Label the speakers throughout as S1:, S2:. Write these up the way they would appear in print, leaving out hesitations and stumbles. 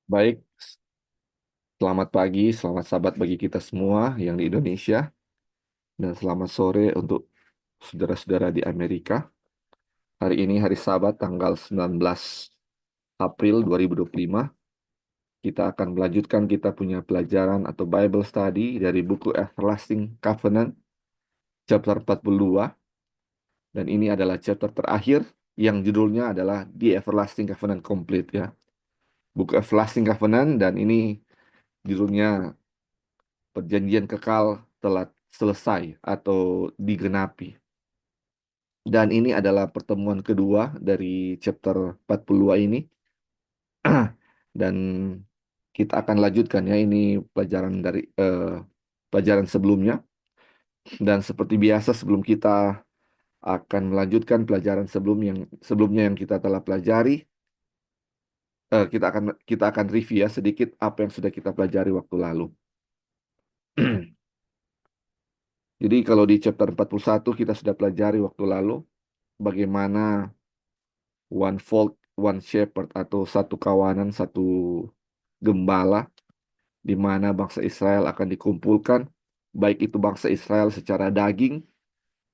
S1: Baik, selamat pagi, selamat sahabat bagi kita semua yang di Indonesia, dan selamat sore untuk saudara-saudara di Amerika. Hari ini hari Sabat, tanggal 19 April 2025. Kita akan melanjutkan kita punya pelajaran atau Bible Study dari buku Everlasting Covenant, chapter 42. Dan ini adalah chapter terakhir yang judulnya adalah The Everlasting Covenant Complete ya. Buku Everlasting Covenant, dan ini judulnya Perjanjian Kekal telah selesai atau digenapi. Dan ini adalah pertemuan kedua dari chapter 42 ini. Dan kita akan lanjutkan ya, ini pelajaran dari pelajaran sebelumnya. Dan seperti biasa, sebelum kita akan melanjutkan pelajaran sebelumnya yang kita telah pelajari, kita akan review ya sedikit apa yang sudah kita pelajari waktu lalu. Jadi kalau di chapter 41 kita sudah pelajari waktu lalu bagaimana one fold, one shepherd atau satu kawanan, satu gembala di mana bangsa Israel akan dikumpulkan, baik itu bangsa Israel secara daging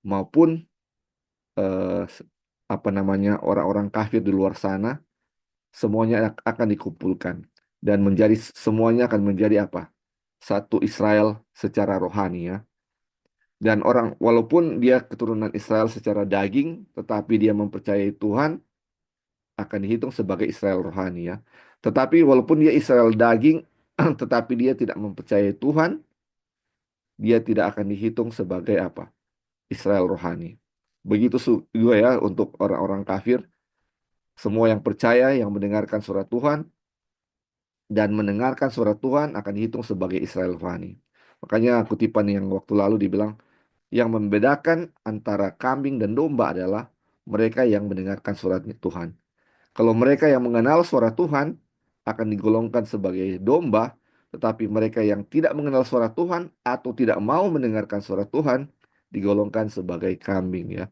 S1: maupun eh, s- apa namanya orang-orang kafir di luar sana, semuanya akan dikumpulkan dan semuanya akan menjadi apa? Satu Israel secara rohani ya. Dan orang walaupun dia keturunan Israel secara daging, tetapi dia mempercayai Tuhan, akan dihitung sebagai Israel rohani ya. Tetapi walaupun dia Israel daging, tetapi dia tidak mempercayai Tuhan, dia tidak akan dihitung sebagai apa? Israel rohani. Begitu juga ya untuk orang-orang kafir, semua yang percaya, yang mendengarkan surat Tuhan dan mendengarkan surat Tuhan akan dihitung sebagai Israel rohani. Makanya kutipan yang waktu lalu dibilang, yang membedakan antara kambing dan domba adalah mereka yang mendengarkan surat Tuhan. Kalau mereka yang mengenal suara Tuhan akan digolongkan sebagai domba, tetapi mereka yang tidak mengenal suara Tuhan atau tidak mau mendengarkan suara Tuhan digolongkan sebagai kambing ya.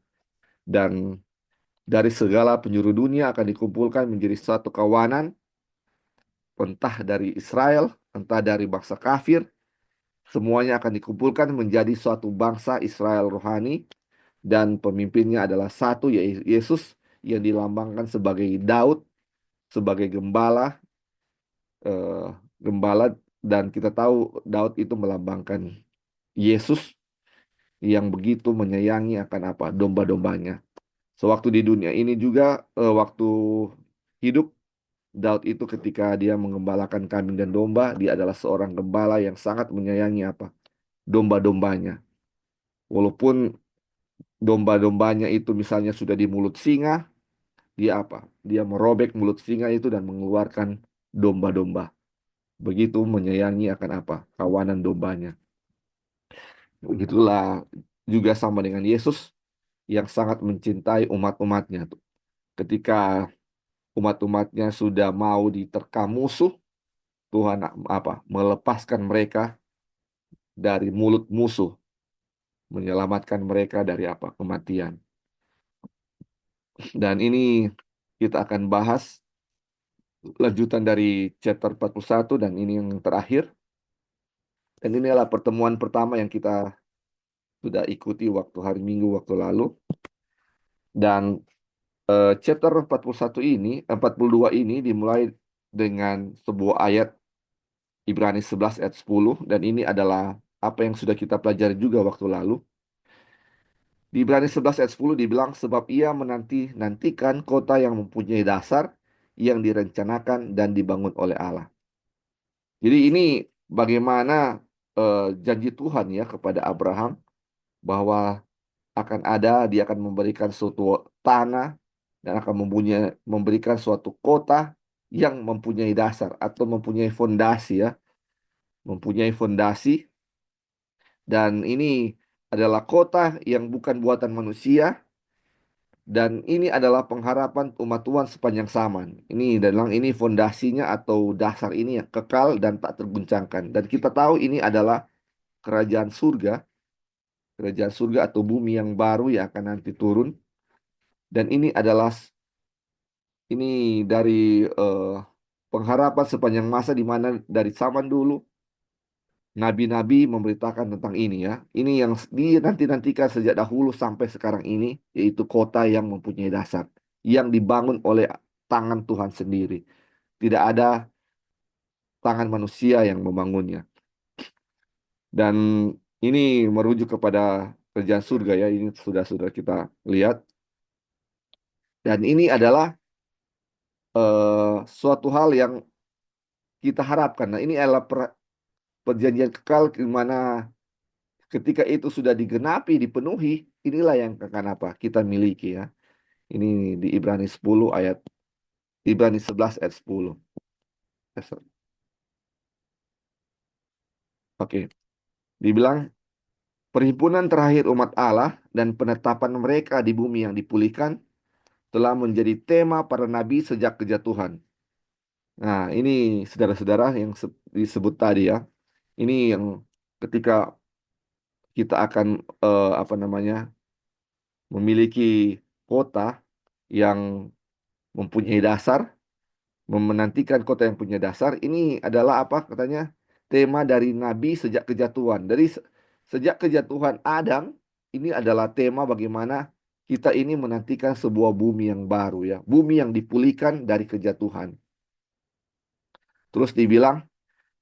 S1: Dan dari segala penjuru dunia akan dikumpulkan menjadi satu kawanan, entah dari Israel, entah dari bangsa kafir, semuanya akan dikumpulkan menjadi suatu bangsa Israel rohani, dan pemimpinnya adalah satu, yaitu Yesus, yang dilambangkan sebagai Daud, sebagai eh, gembala, dan kita tahu Daud itu melambangkan Yesus yang begitu menyayangi akan apa? Domba-dombanya. Sewaktu di dunia ini juga, waktu hidup Daud itu ketika dia mengembalakan kambing dan domba, dia adalah seorang gembala yang sangat menyayangi apa? Domba-dombanya. Walaupun domba-dombanya itu misalnya sudah di mulut singa, dia apa? Dia merobek mulut singa itu dan mengeluarkan domba-domba. Begitu menyayangi akan apa? Kawanan dombanya. Begitulah juga sama dengan Yesus yang sangat mencintai umat-umatnya tuh. Ketika umat-umatnya sudah mau diterkam musuh, Tuhan apa? Melepaskan mereka dari mulut musuh, menyelamatkan mereka dari apa? Kematian. Dan ini kita akan bahas lanjutan dari chapter 41, dan ini yang terakhir. Dan ini adalah pertemuan pertama yang kita sudah ikuti waktu hari Minggu waktu lalu. Dan chapter 41 ini, 42 ini dimulai dengan sebuah ayat Ibrani 11 ayat 10, dan ini adalah apa yang sudah kita pelajari juga waktu lalu. Di Ibrani 11 ayat 10 dibilang, sebab ia nantikan kota yang mempunyai dasar, yang direncanakan dan dibangun oleh Allah. Jadi ini bagaimana janji Tuhan ya kepada Abraham bahwa dia akan memberikan suatu tanah dan akan memberikan suatu kota yang mempunyai dasar atau mempunyai fondasi ya, mempunyai fondasi, dan ini adalah kota yang bukan buatan manusia, dan ini adalah pengharapan umat Tuhan sepanjang zaman. Ini fondasinya atau dasar ini yang kekal dan tak terguncangkan. Dan kita tahu ini adalah kerajaan surga, kerajaan surga atau bumi yang baru yang akan nanti turun. Dan ini dari pengharapan sepanjang masa di mana dari zaman dulu nabi-nabi memberitakan tentang ini ya. Ini yang dinanti-nantikan sejak dahulu sampai sekarang ini, yaitu kota yang mempunyai dasar, yang dibangun oleh tangan Tuhan sendiri. Tidak ada tangan manusia yang membangunnya. Dan ini merujuk kepada kerjaan surga ya, ini sudah kita lihat. Dan ini adalah suatu hal yang kita harapkan. Nah, ini adalah perjanjian kekal di mana ketika itu sudah digenapi, dipenuhi, inilah yang akan apa kita miliki ya. Ini di Ibrani 10 ayat Ibrani 11 ayat 10. Sorry. Oke, dibilang perhimpunan terakhir umat Allah dan penetapan mereka di bumi yang dipulihkan telah menjadi tema para nabi sejak kejatuhan. Nah, ini saudara-saudara yang disebut tadi ya. Ini yang ketika kita akan apa namanya memiliki kota yang mempunyai dasar, menantikan kota yang punya dasar. Ini adalah apa katanya tema dari Nabi sejak kejatuhan. Dari sejak kejatuhan Adam, ini adalah tema bagaimana kita ini menantikan sebuah bumi yang baru ya, bumi yang dipulihkan dari kejatuhan. Terus dibilang,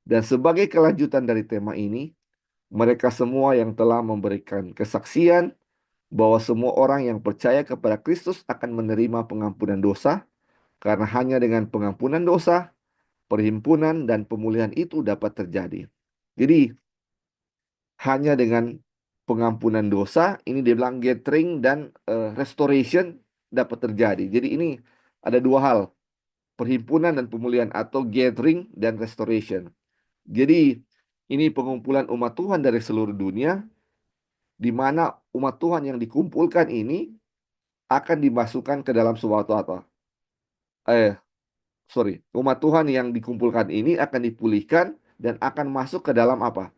S1: dan sebagai kelanjutan dari tema ini, mereka semua yang telah memberikan kesaksian bahwa semua orang yang percaya kepada Kristus akan menerima pengampunan dosa, karena hanya dengan pengampunan dosa perhimpunan dan pemulihan itu dapat terjadi. Jadi hanya dengan pengampunan dosa ini dia bilang gathering dan restoration dapat terjadi. Jadi ini ada dua hal, perhimpunan dan pemulihan atau gathering dan restoration. Jadi ini pengumpulan umat Tuhan dari seluruh dunia di mana umat Tuhan yang dikumpulkan ini akan dimasukkan ke dalam suatu apa? Eh, sorry, umat Tuhan yang dikumpulkan ini akan dipulihkan dan akan masuk ke dalam apa?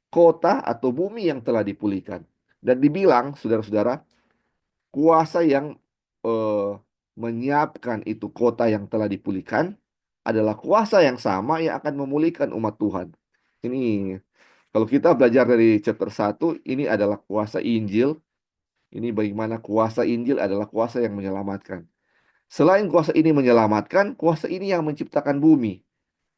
S1: Kota atau bumi yang telah dipulihkan. Dan dibilang, saudara-saudara, kuasa yang eh, menyiapkan itu kota yang telah dipulihkan adalah kuasa yang sama yang akan memulihkan umat Tuhan. Ini kalau kita belajar dari chapter 1, ini adalah kuasa Injil. Ini bagaimana kuasa Injil adalah kuasa yang menyelamatkan. Selain kuasa ini menyelamatkan, kuasa ini yang menciptakan bumi.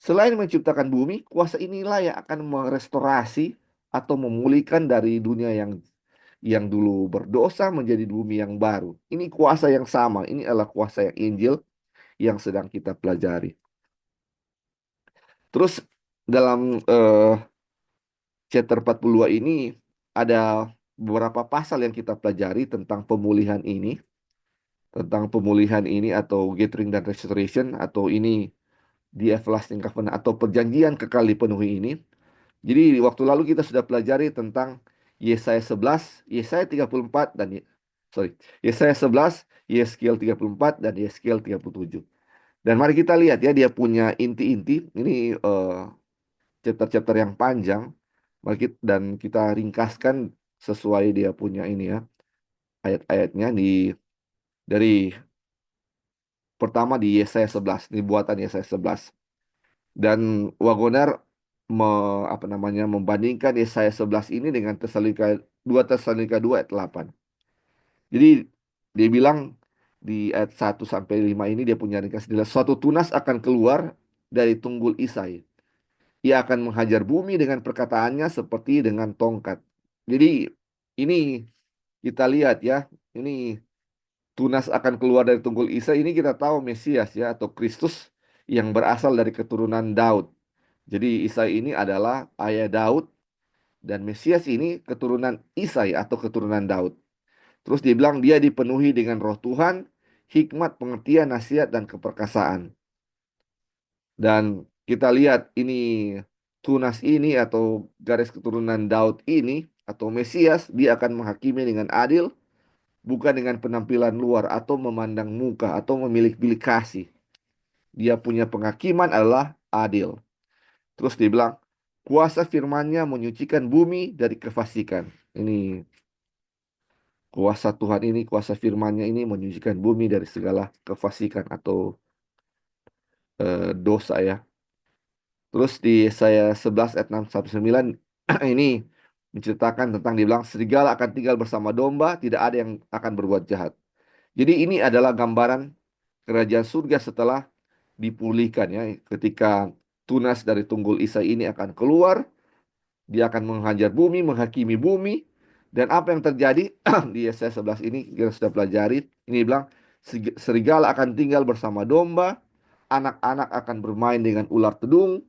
S1: Selain menciptakan bumi, kuasa inilah yang akan merestorasi atau memulihkan dari dunia yang dulu berdosa menjadi bumi yang baru. Ini kuasa yang sama. Ini adalah kuasa yang Injil yang sedang kita pelajari. Terus dalam chapter 42 ini ada beberapa pasal yang kita pelajari tentang pemulihan ini, atau gathering dan restoration atau ini di everlasting covenant atau perjanjian kekal dipenuhi ini. Jadi waktu lalu kita sudah pelajari tentang Yesaya 11, Yesaya 34 dan sorry, Yesaya 11, Yeskiel 34 dan Yeskiel 37. Dan mari kita lihat ya dia punya inti-inti. Ini chapter-chapter yang panjang. Dan kita ringkaskan sesuai dia punya ini ya ayat-ayatnya dari pertama di Yesaya 11, ini buatan Yesaya 11. Dan Wagoner apa namanya membandingkan Yesaya 11 ini dengan Tesalonika 2 ayat 8. Jadi dia bilang di ayat 1 sampai 5 ini dia punya ringkas jelas suatu tunas akan keluar dari tunggul Isai. Ia akan menghajar bumi dengan perkataannya seperti dengan tongkat. Jadi ini kita lihat ya, ini tunas akan keluar dari tunggul Isai ini kita tahu Mesias ya atau Kristus yang berasal dari keturunan Daud. Jadi Isai ini adalah ayah Daud dan Mesias ini keturunan Isai atau keturunan Daud. Terus dia bilang dia dipenuhi dengan roh Tuhan, hikmat, pengertian, nasihat, dan keperkasaan. Dan kita lihat ini tunas ini atau garis keturunan Daud ini atau Mesias, dia akan menghakimi dengan adil, bukan dengan penampilan luar atau memandang muka atau memiliki bilik kasih. Dia punya penghakiman adalah adil. Terus dia bilang, kuasa firman-Nya menyucikan bumi dari kefasikan. Ini kuasa Tuhan ini, kuasa firman-Nya ini menyucikan bumi dari segala kefasikan atau dosa ya. Terus di Yesaya 11 ayat 6 sampai 9 ini menceritakan tentang dibilang serigala akan tinggal bersama domba, tidak ada yang akan berbuat jahat. Jadi ini adalah gambaran kerajaan surga setelah dipulihkan ya. Ketika tunas dari tunggul Isa ini akan keluar, dia akan menghajar bumi, menghakimi bumi. Dan apa yang terjadi di Yesaya 11 ini kita sudah pelajari. Ini bilang serigala akan tinggal bersama domba, anak-anak akan bermain dengan ular tedung,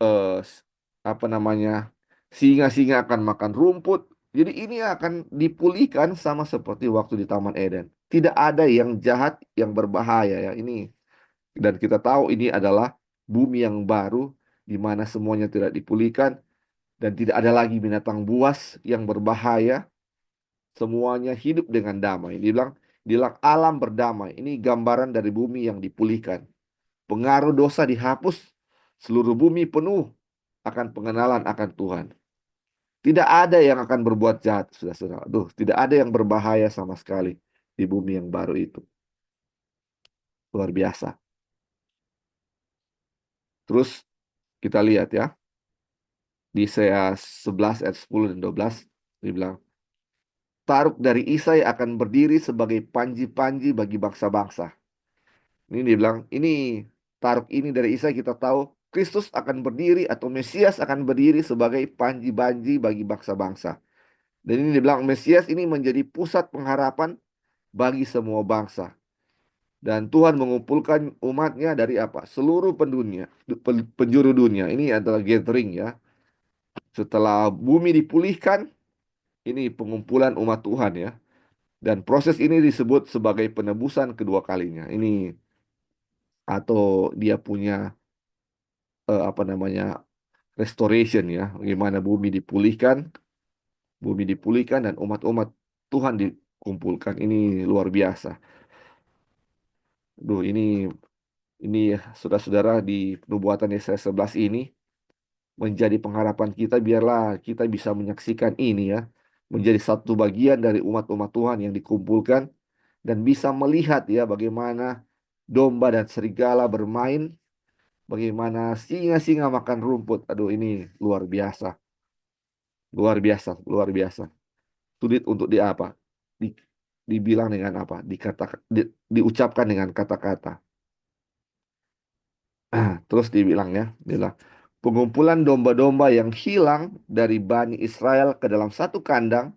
S1: eh, s- apa namanya, singa-singa akan makan rumput. Jadi ini akan dipulihkan sama seperti waktu di Taman Eden. Tidak ada yang jahat, yang berbahaya ya. Ini dan kita tahu ini adalah bumi yang baru di mana semuanya tidak dipulihkan dan tidak ada lagi binatang buas yang berbahaya. Semuanya hidup dengan damai. Dibilang alam berdamai. Ini gambaran dari bumi yang dipulihkan. Pengaruh dosa dihapus. Seluruh bumi penuh akan pengenalan akan Tuhan. Tidak ada yang akan berbuat jahat, saudara-saudara. Aduh, tidak ada yang berbahaya sama sekali di bumi yang baru itu. Luar biasa. Terus kita lihat ya, di Yesaya 11 ayat 10 dan 12, dibilang, Taruk dari Isai akan berdiri sebagai panji-panji bagi bangsa-bangsa. Ini dibilang, ini Taruk ini dari Isai kita tahu Kristus akan berdiri atau Mesias akan berdiri sebagai panji-panji bagi bangsa-bangsa. Dan ini dibilang Mesias ini menjadi pusat pengharapan bagi semua bangsa. Dan Tuhan mengumpulkan umatnya dari apa? Seluruh penjuru dunia. Ini adalah gathering ya. Setelah bumi dipulihkan, ini pengumpulan umat Tuhan ya. Dan proses ini disebut sebagai penebusan kedua kalinya. Ini atau dia punya apa namanya restoration ya. Bagaimana bumi dipulihkan dan umat-umat Tuhan dikumpulkan. Ini luar biasa. Duh, ini ya, saudara-saudara di nubuatan Yesaya 11 ini menjadi pengharapan kita biarlah kita bisa menyaksikan ini ya. Menjadi satu bagian dari umat-umat Tuhan yang dikumpulkan dan bisa melihat ya bagaimana domba dan serigala bermain, bagaimana singa-singa makan rumput. Aduh, ini luar biasa, luar biasa, luar biasa. Sulit untuk di apa? Di, dibilang dengan apa? Diucapkan dengan kata-kata. Terus dibilang ya, dibilang pengumpulan domba-domba yang hilang dari Bani Israel ke dalam satu kandang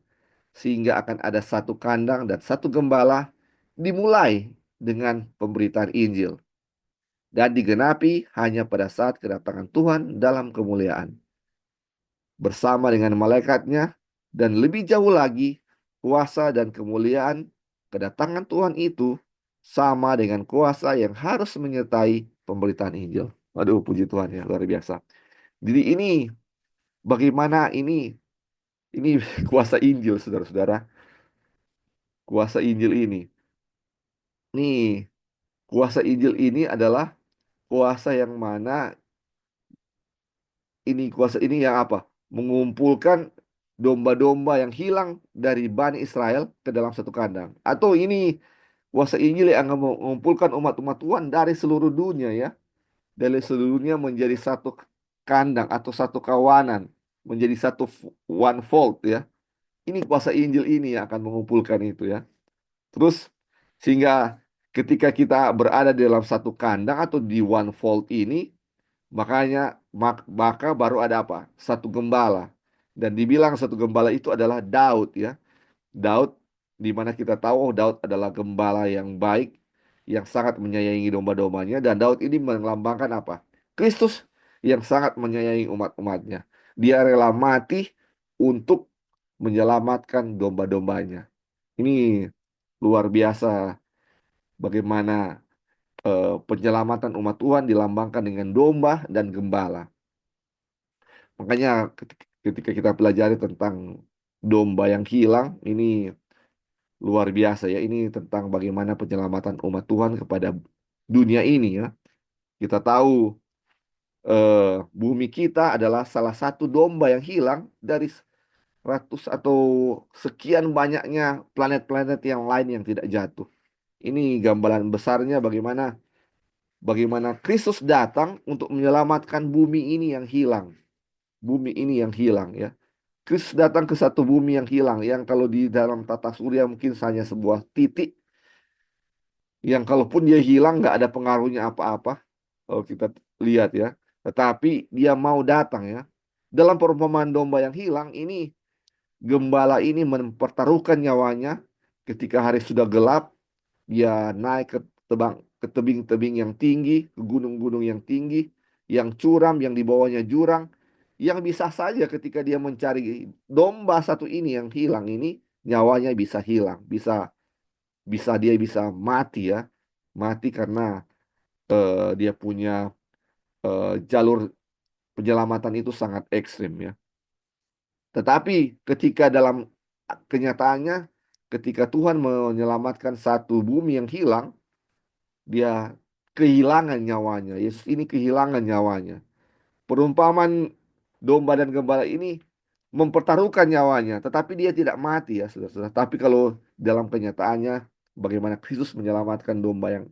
S1: sehingga akan ada satu kandang dan satu gembala dimulai dengan pemberitaan Injil dan digenapi hanya pada saat kedatangan Tuhan dalam kemuliaan bersama dengan malaikatnya dan lebih jauh lagi kuasa dan kemuliaan kedatangan Tuhan itu sama dengan kuasa yang harus menyertai pemberitaan Injil. Waduh, puji Tuhan ya, luar biasa. Jadi ini bagaimana ini kuasa Injil, saudara-saudara. Kuasa Injil ini. Nih, kuasa Injil ini adalah kuasa yang mana kuasa ini yang apa? Mengumpulkan domba-domba yang hilang dari Bani Israel ke dalam satu kandang. Atau ini kuasa Injil yang mengumpulkan umat-umat Tuhan dari seluruh dunia ya. Dari seluruh dunia menjadi satu kandang atau satu kawanan. Menjadi satu one fold ya. Ini kuasa Injil ini yang akan mengumpulkan itu ya. Terus sehingga ketika kita berada di dalam satu kandang atau di one fold ini, makanya maka baru ada apa? Satu gembala. Dan dibilang satu gembala itu adalah Daud ya. Daud di mana kita tahu Daud adalah gembala yang baik yang sangat menyayangi domba-dombanya dan Daud ini melambangkan apa? Kristus yang sangat menyayangi umat-umatnya. Dia rela mati untuk menyelamatkan domba-dombanya. Ini luar biasa bagaimana penyelamatan umat Tuhan dilambangkan dengan domba dan gembala. Makanya ketika kita pelajari tentang domba yang hilang, ini luar biasa ya. Ini tentang bagaimana penyelamatan umat Tuhan kepada dunia ini ya. Kita tahu bumi kita adalah salah satu domba yang hilang dari ratus atau sekian banyaknya planet-planet yang lain yang tidak jatuh. Ini gambaran besarnya bagaimana bagaimana Kristus datang untuk menyelamatkan bumi ini yang hilang. Bumi ini yang hilang ya. Kristus datang ke satu bumi yang hilang, yang kalau di dalam tata surya mungkin hanya sebuah titik, yang kalaupun dia hilang nggak ada pengaruhnya apa-apa, kalau kita lihat ya. Tetapi dia mau datang ya. Dalam perumpamaan domba yang hilang ini, gembala ini mempertaruhkan nyawanya ketika hari sudah gelap, dia naik ke ke tebing-tebing yang tinggi, ke gunung-gunung yang tinggi, yang curam, yang di bawahnya jurang, yang bisa saja ketika dia mencari domba satu ini yang hilang ini, nyawanya bisa hilang, bisa bisa dia bisa mati ya, mati karena dia punya jalur penyelamatan itu sangat ekstrim ya. Tetapi ketika dalam kenyataannya, ketika Tuhan menyelamatkan satu bumi yang hilang, dia kehilangan nyawanya. Yesus ini kehilangan nyawanya. Perumpamaan domba dan gembala ini mempertaruhkan nyawanya, tetapi dia tidak mati ya, saudara-saudara. Tapi kalau dalam kenyataannya, bagaimana Kristus menyelamatkan domba yang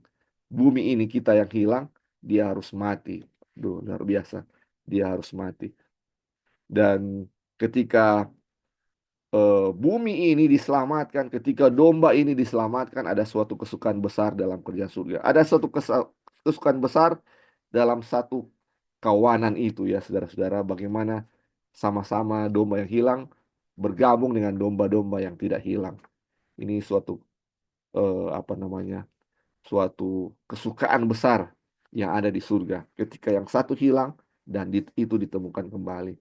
S1: bumi ini kita yang hilang, dia harus mati. Duh, luar biasa. Dia harus mati. Dan ketika bumi ini diselamatkan, ketika domba ini diselamatkan, ada suatu kesukaan besar dalam kerja surga. Ada suatu kesukaan besar dalam satu kawanan itu ya, saudara-saudara. Bagaimana sama-sama domba yang hilang bergabung dengan domba-domba yang tidak hilang. Ini suatu apa namanya? Suatu kesukaan besar yang ada di surga. Ketika yang satu hilang dan itu ditemukan kembali.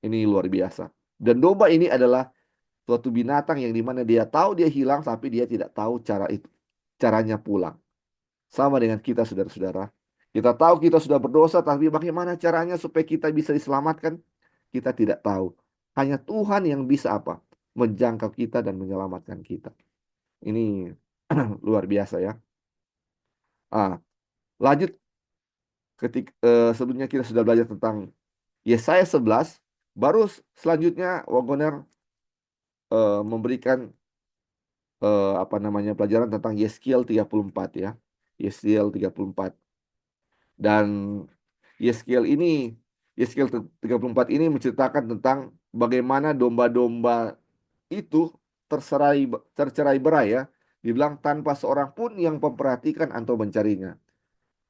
S1: Ini luar biasa. Dan domba ini adalah suatu binatang yang dimana dia tahu dia hilang tapi dia tidak tahu cara itu, caranya pulang. Sama dengan kita, saudara-saudara. Kita tahu kita sudah berdosa, tapi bagaimana caranya supaya kita bisa diselamatkan? Kita tidak tahu. Hanya Tuhan yang bisa apa? Menjangkau kita dan menyelamatkan kita. Ini luar biasa ya. Lanjut, ketika sebelumnya kita sudah belajar tentang Yesaya 11, baru selanjutnya Wagoner memberikan apa namanya pelajaran tentang Yeskiel 34 ya. Yeskiel 34. Dan Yeskiel ini Yeskiel 34 ini menceritakan tentang bagaimana domba-domba itu tercerai berai ya. Dibilang tanpa seorang pun yang memperhatikan atau mencarinya.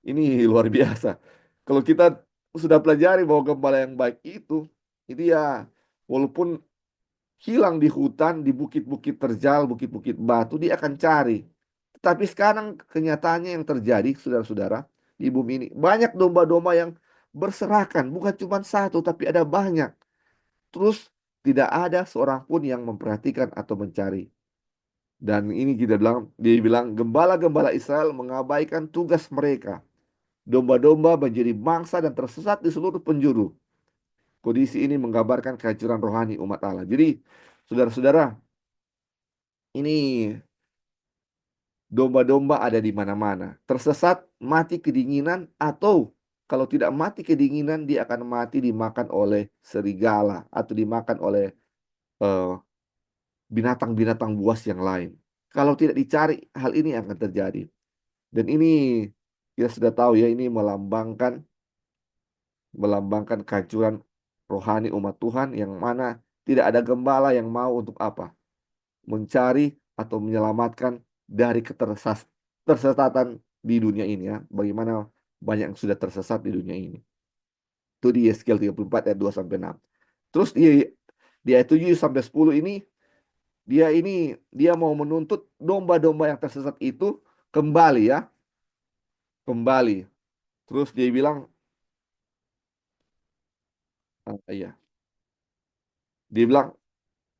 S1: Ini luar biasa. Kalau kita sudah pelajari bahwa gembala yang baik itu ya walaupun hilang di hutan, di bukit-bukit terjal, bukit-bukit batu, dia akan cari. Tapi sekarang kenyataannya yang terjadi, saudara-saudara, di bumi ini, banyak domba-domba yang berserakan, bukan cuma satu, tapi ada banyak. Terus tidak ada seorang pun yang memperhatikan atau mencari. Dan ini kita bilang, dia bilang, gembala-gembala Israel mengabaikan tugas mereka. Domba-domba menjadi bangsa dan tersesat di seluruh penjuru. Kondisi ini menggambarkan kehancuran rohani umat Allah. Jadi, saudara-saudara, ini domba-domba ada di mana-mana. Tersesat, mati kedinginan, atau kalau tidak mati kedinginan, dia akan mati dimakan oleh serigala atau dimakan oleh eh, binatang-binatang buas yang lain. Kalau tidak dicari, hal ini akan terjadi. Dan ini kita sudah tahu ya, ini melambangkan kehancuran rohani umat Tuhan yang mana tidak ada gembala yang mau untuk apa? Mencari atau menyelamatkan dari tersesatan di dunia ini ya. Bagaimana banyak yang sudah tersesat di dunia ini. Itu di Yeskiel 34 ayat 2 sampai 6. Terus di ayat 7 sampai 10 ini dia mau menuntut domba-domba yang tersesat itu kembali ya, kembali. Terus dia bilang iya. Dia bilang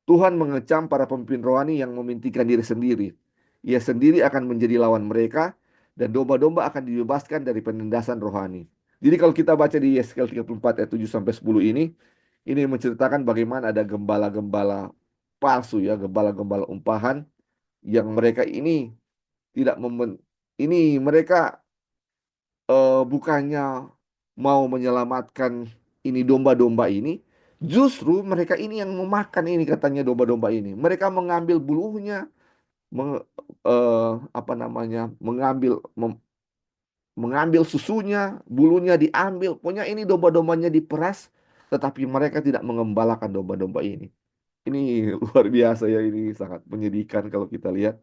S1: Tuhan mengecam para pemimpin rohani yang memintingkan diri sendiri. Ia sendiri akan menjadi lawan mereka dan domba-domba akan dibebaskan dari penindasan rohani. Jadi kalau kita baca di Yeskiel 34 ayat 7 sampai 10 ini menceritakan bagaimana ada gembala-gembala palsu ya, gembala-gembala umpahan yang mereka ini tidak ini mereka bukannya mau menyelamatkan ini domba-domba ini, justru mereka ini yang memakan ini katanya domba-domba ini. Mereka mengambil bulunya, meng- apa namanya, mengambil susunya, bulunya diambil. Pokoknya ini domba-dombanya diperas, tetapi mereka tidak mengembalakan domba-domba ini. Ini luar biasa ya, ini sangat menyedihkan kalau kita lihat.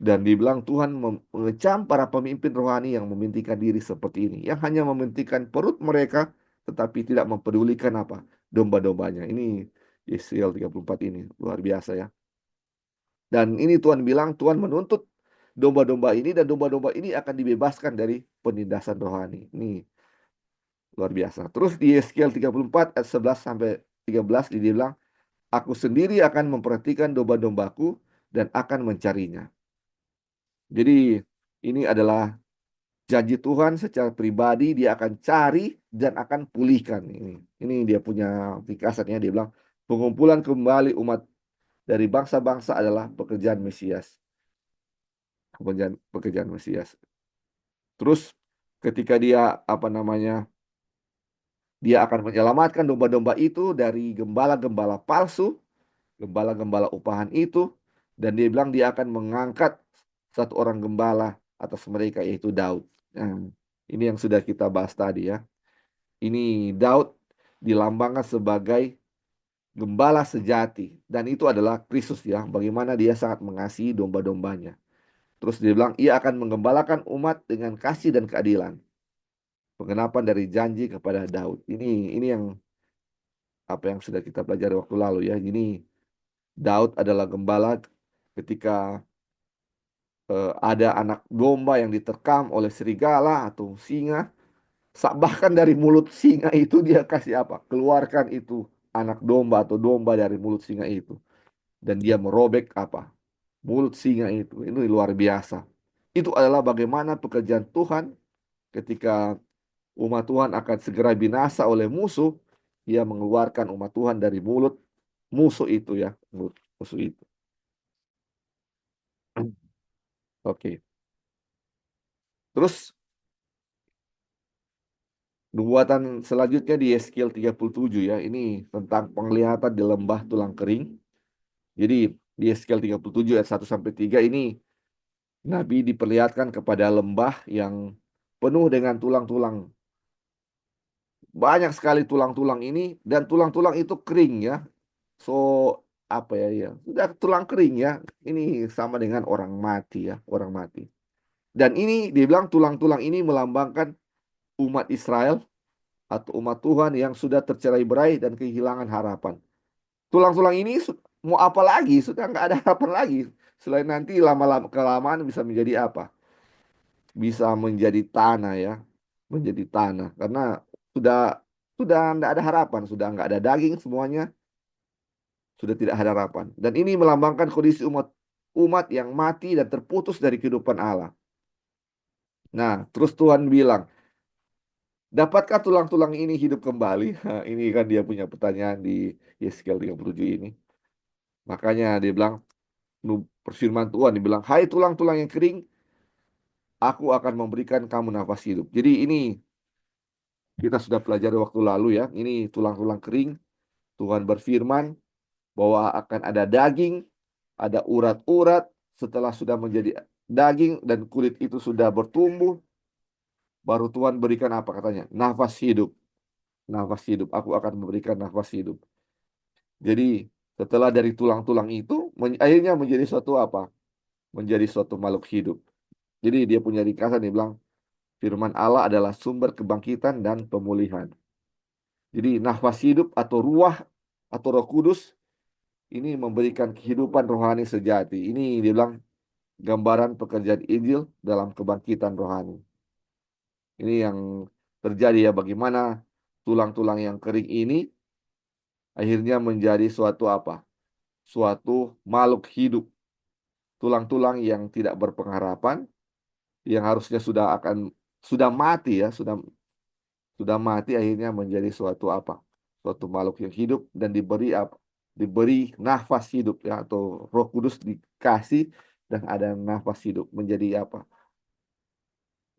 S1: Dan dibilang Tuhan mengecam para pemimpin rohani yang mementingkan diri seperti ini. Yang hanya mementingkan perut mereka, tetapi tidak mempedulikan apa? Domba-dombanya. Ini Yesiel 34 ini. Luar biasa ya. Dan ini Tuhan bilang, Tuhan menuntut domba-domba ini, dan domba-domba ini akan dibebaskan dari penindasan rohani. Ini luar biasa. Terus di Yeskiel 34 ayat 11 sampai 13 dia bilang, Aku sendiri akan memperhatikan domba-dombaku dan akan mencarinya. Jadi ini adalah janji Tuhan secara pribadi, dia akan cari dan akan pulihkan. Ini dia punya ringkasannya, dia bilang, pengumpulan kembali umat dari bangsa-bangsa adalah pekerjaan Mesias. Pekerjaan Mesias. Terus ketika dia apa namanya, dia akan menyelamatkan domba-domba itu dari gembala-gembala palsu, gembala-gembala upahan itu, dan dia bilang dia akan mengangkat satu orang gembala atas mereka, yaitu Daud. Nah, ini yang sudah kita bahas tadi ya. Ini Daud dilambangkan sebagai gembala sejati, dan itu adalah Kristus ya. Bagaimana dia sangat mengasihi domba-dombanya. Terus dia bilang ia akan menggembalakan umat dengan kasih dan keadilan. Pengenapan dari janji kepada Daud. Ini yang apa yang sudah kita pelajari waktu lalu ya. Ini Daud adalah gembala ketika ada anak domba yang diterkam oleh serigala atau singa. Bahkan dari mulut singa itu dia kasih apa? Keluarkan itu anak domba atau domba dari mulut singa itu. Dan dia merobek apa? Mulut singa itu. Ini luar biasa. Itu adalah bagaimana pekerjaan Tuhan ketika umat Tuhan akan segera binasa oleh musuh. Dia mengeluarkan umat Tuhan dari mulut musuh itu ya. Mulut musuh itu. Oke. Terus nubuatan selanjutnya di Yeskiel 37 ya. Ini tentang penglihatan di lembah tulang kering. Jadi di Yeskiel 37 ayat 1 sampai 3 ini Nabi diperlihatkan kepada lembah yang penuh dengan tulang-tulang. Banyak sekali tulang-tulang ini, dan tulang-tulang itu kering ya. So apa ya, ya sudah tulang kering ya. Ini sama dengan orang mati ya, orang mati. Dan ini dibilang tulang-tulang ini melambangkan umat Israel atau umat Tuhan yang sudah tercerai-berai dan kehilangan harapan. Tulang-tulang ini mau apa lagi? Sudah nggak ada harapan lagi. Selain nanti lama-lama kelamaan bisa menjadi apa? Bisa menjadi tanah ya, menjadi tanah karena sudah sudah nggak ada harapan, sudah nggak ada daging, semuanya sudah tidak ada harapan. Dan ini melambangkan kondisi umat umat yang mati dan terputus dari kehidupan Allah. Nah, terus Tuhan bilang, dapatkah tulang-tulang ini hidup kembali? Nah, ini kan dia punya pertanyaan di Yeskiel 37 ini. Makanya dia bilang, firman Tuhan dibilang, hai tulang-tulang yang kering, aku akan memberikan kamu nafas hidup. Jadi ini kita sudah pelajari waktu lalu ya. Ini tulang-tulang kering. Tuhan berfirman bahwa akan ada daging, ada urat-urat. Setelah sudah menjadi daging dan kulit itu sudah bertumbuh, baru Tuhan berikan apa katanya? Nafas hidup. Nafas hidup. Aku akan memberikan nafas hidup. Jadi setelah dari tulang-tulang itu, akhirnya menjadi suatu apa? Menjadi suatu makhluk hidup. Jadi dia punya ringkasan, dia bilang, firman Allah adalah sumber kebangkitan dan pemulihan. Jadi nafas hidup atau ruah atau Roh Kudus ini memberikan kehidupan rohani sejati. Ini dia bilang gambaran pekerjaan Injil dalam kebangkitan rohani. Ini yang terjadi ya, bagaimana tulang-tulang yang kering ini akhirnya menjadi suatu apa? Suatu makhluk hidup. Tulang-tulang yang tidak berpengharapan, yang harusnya sudah mati ya, sudah mati akhirnya menjadi suatu apa? Suatu makhluk yang hidup dan diberi apa? Diberi nafas hidup ya, atau Roh Kudus dikasih dan ada nafas hidup menjadi apa?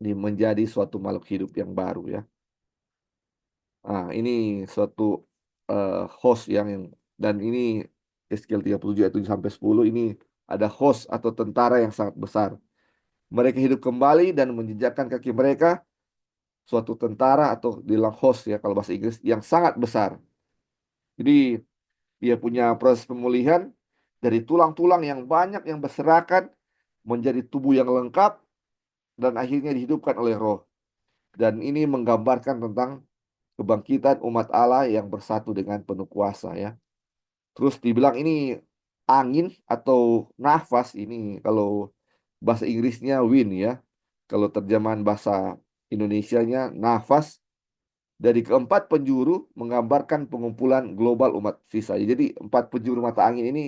S1: Menjadi suatu makhluk hidup yang baru ya. Nah, ini suatu host dan ini Yeskiel 37 ayat 7 sampai 10 ini ada host atau tentara yang sangat besar mereka hidup kembali dan menjejakkan kaki mereka suatu tentara atau bilang host ya kalau bahasa Inggris yang sangat besar. Jadi dia punya proses pemulihan dari tulang-tulang yang banyak yang berserakan menjadi tubuh yang lengkap dan akhirnya dihidupkan oleh Roh. Dan ini menggambarkan tentang kebangkitan umat Allah yang bersatu dengan penuh kuasa ya. Terus dibilang ini angin atau nafas ini kalau bahasa Inggrisnya wind ya. Kalau terjemahan bahasa Indonesianya nafas dari keempat penjuru menggambarkan pengumpulan global umat sisa. Jadi empat penjuru mata angin ini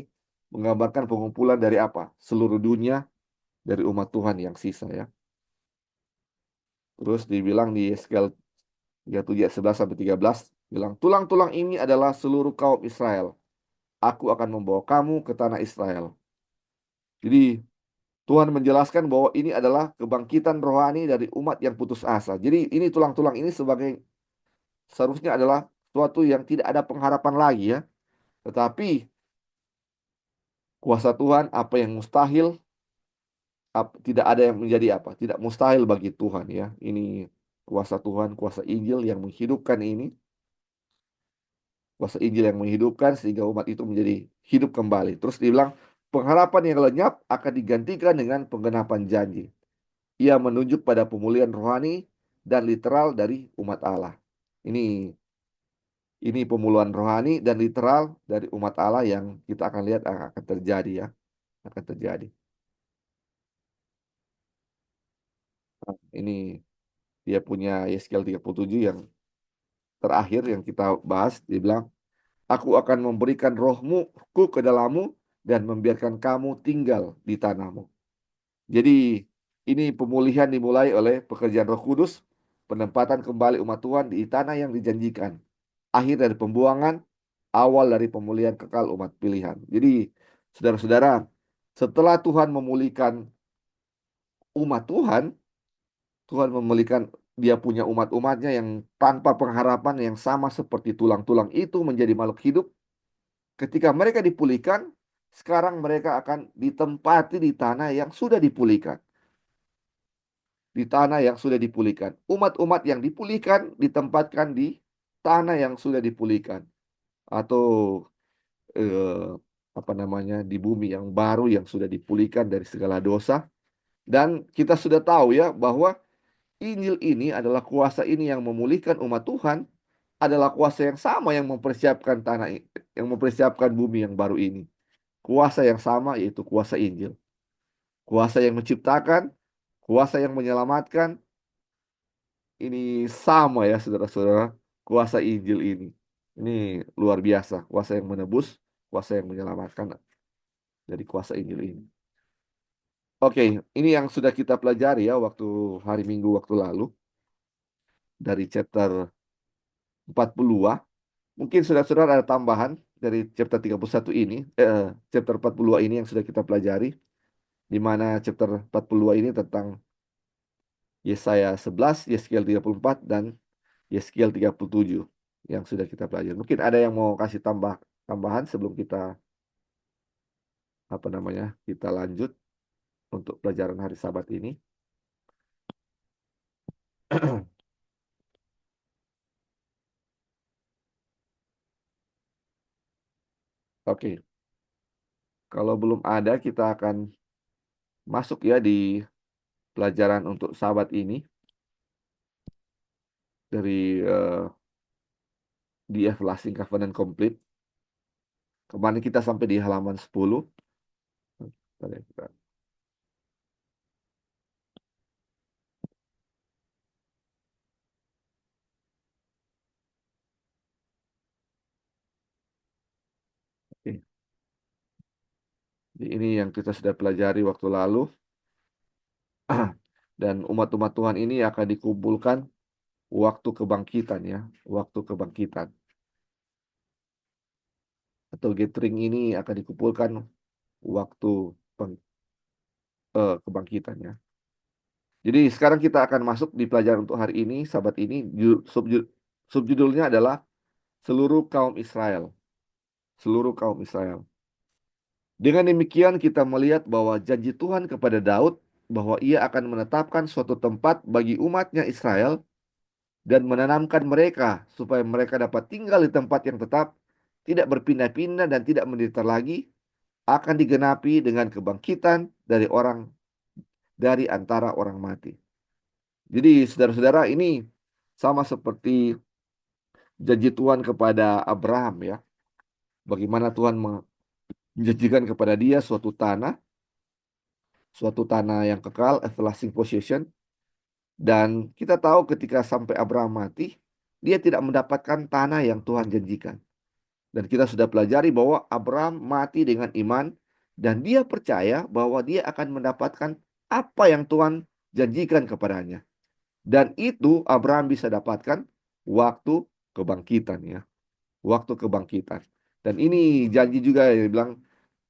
S1: menggambarkan pengumpulan dari apa? Seluruh dunia dari umat Tuhan yang sisa ya. Terus dibilang di Yeskiel 37 ayat 11 sampai 13 bilang tulang-tulang ini adalah seluruh kaum Israel. Aku akan membawa kamu ke tanah Israel. Jadi Tuhan menjelaskan bahwa ini adalah kebangkitan rohani dari umat yang putus asa. Jadi ini tulang-tulang ini sebagai seharusnya adalah suatu yang tidak ada pengharapan lagi ya. Tetapi kuasa Tuhan apa yang mustahil tidak ada yang menjadi apa? Tidak mustahil bagi Tuhan ya. Ini kuasa Tuhan, kuasa Injil yang menghidupkan ini, kuasa Injil yang menghidupkan sehingga umat itu menjadi hidup kembali. Terus dibilang pengharapan yang lenyap akan digantikan dengan penggenapan janji. Ia menunjuk pada pemulihan rohani dan literal dari umat Allah. Ini ini pemulihan rohani dan literal dari umat Allah yang kita akan lihat akan terjadi ya, akan terjadi. Nah, ini dia punya Yeskiel 37 yang terakhir yang kita bahas, dia bilang, Aku akan memberikan rohmu ke dalammu dan membiarkan kamu tinggal di tanahmu. Jadi ini pemulihan dimulai oleh pekerjaan Roh Kudus, penempatan kembali umat Tuhan di tanah yang dijanjikan. Akhir dari pembuangan, awal dari pemulihan kekal umat pilihan. Jadi saudara-saudara, setelah Tuhan memulihkan umat Tuhan, Tuhan memulihkan dia punya umat-umatnya yang tanpa pengharapan yang sama seperti tulang-tulang itu menjadi makhluk hidup. Ketika mereka dipulihkan, sekarang mereka akan ditempati di tanah yang sudah dipulihkan. Di tanah yang sudah dipulihkan. Umat-umat yang dipulihkan ditempatkan di tanah yang sudah dipulihkan. Atau eh, apa namanya di bumi yang baru yang sudah dipulihkan dari segala dosa. Dan kita sudah tahu ya bahwa Injil ini adalah kuasa ini yang memulihkan umat Tuhan adalah kuasa yang sama yang mempersiapkan yang mempersiapkan bumi yang baru ini. Kuasa yang sama yaitu kuasa Injil. Kuasa yang menciptakan, kuasa yang menyelamatkan, ini sama ya saudara-saudara, kuasa Injil ini. Ini luar biasa, kuasa yang menebus, kuasa yang menyelamatkan dari kuasa Injil ini. Oke, ini yang sudah kita pelajari ya waktu hari Minggu waktu lalu dari chapter 40. Mungkin saudara-saudara ada tambahan dari chapter 31 ini, chapter 42 ini yang sudah kita pelajari, di mana chapter 42 ini tentang Yesaya 11, Yeskiel 34, dan Yeskiel 37 yang sudah kita pelajari. Mungkin ada yang mau kasih tambahan sebelum kita apa namanya kita lanjut untuk pelajaran hari Sabat ini. Oke, kalau belum ada kita akan masuk ya di pelajaran untuk Sabat ini dari di Everlasting Covenant Complete. Kemarin kita sampai di halaman 10. Oke. Jadi ini yang kita sudah pelajari waktu lalu. Dan umat-umat Tuhan ini akan dikumpulkan waktu kebangkitan ya, waktu kebangkitan. Atau gathering ini akan dikumpulkan waktu kebangkitannya. Jadi sekarang kita akan masuk di pelajaran untuk hari ini, sahabat ini, subjudulnya adalah seluruh kaum Israel. Seluruh kaum Israel. Dengan demikian kita melihat bahwa janji Tuhan kepada Daud bahwa ia akan menetapkan suatu tempat bagi umatnya Israel dan menanamkan mereka supaya mereka dapat tinggal di tempat yang tetap, tidak berpindah-pindah dan tidak menderita lagi, akan digenapi dengan kebangkitan dari antara orang mati. Jadi saudara-saudara ini sama seperti janji Tuhan kepada Abraham ya. Bagaimana Tuhan menjanjikan kepada dia suatu tanah yang kekal, everlasting possession. Dan kita tahu ketika sampai Abraham mati, dia tidak mendapatkan tanah yang Tuhan janjikan. Dan kita sudah pelajari bahwa Abraham mati dengan iman dan dia percaya bahwa dia akan mendapatkan apa yang Tuhan janjikan kepadanya. Dan itu Abraham bisa dapatkan waktu kebangkitan ya, waktu kebangkitan. Dan ini janji juga yang bilang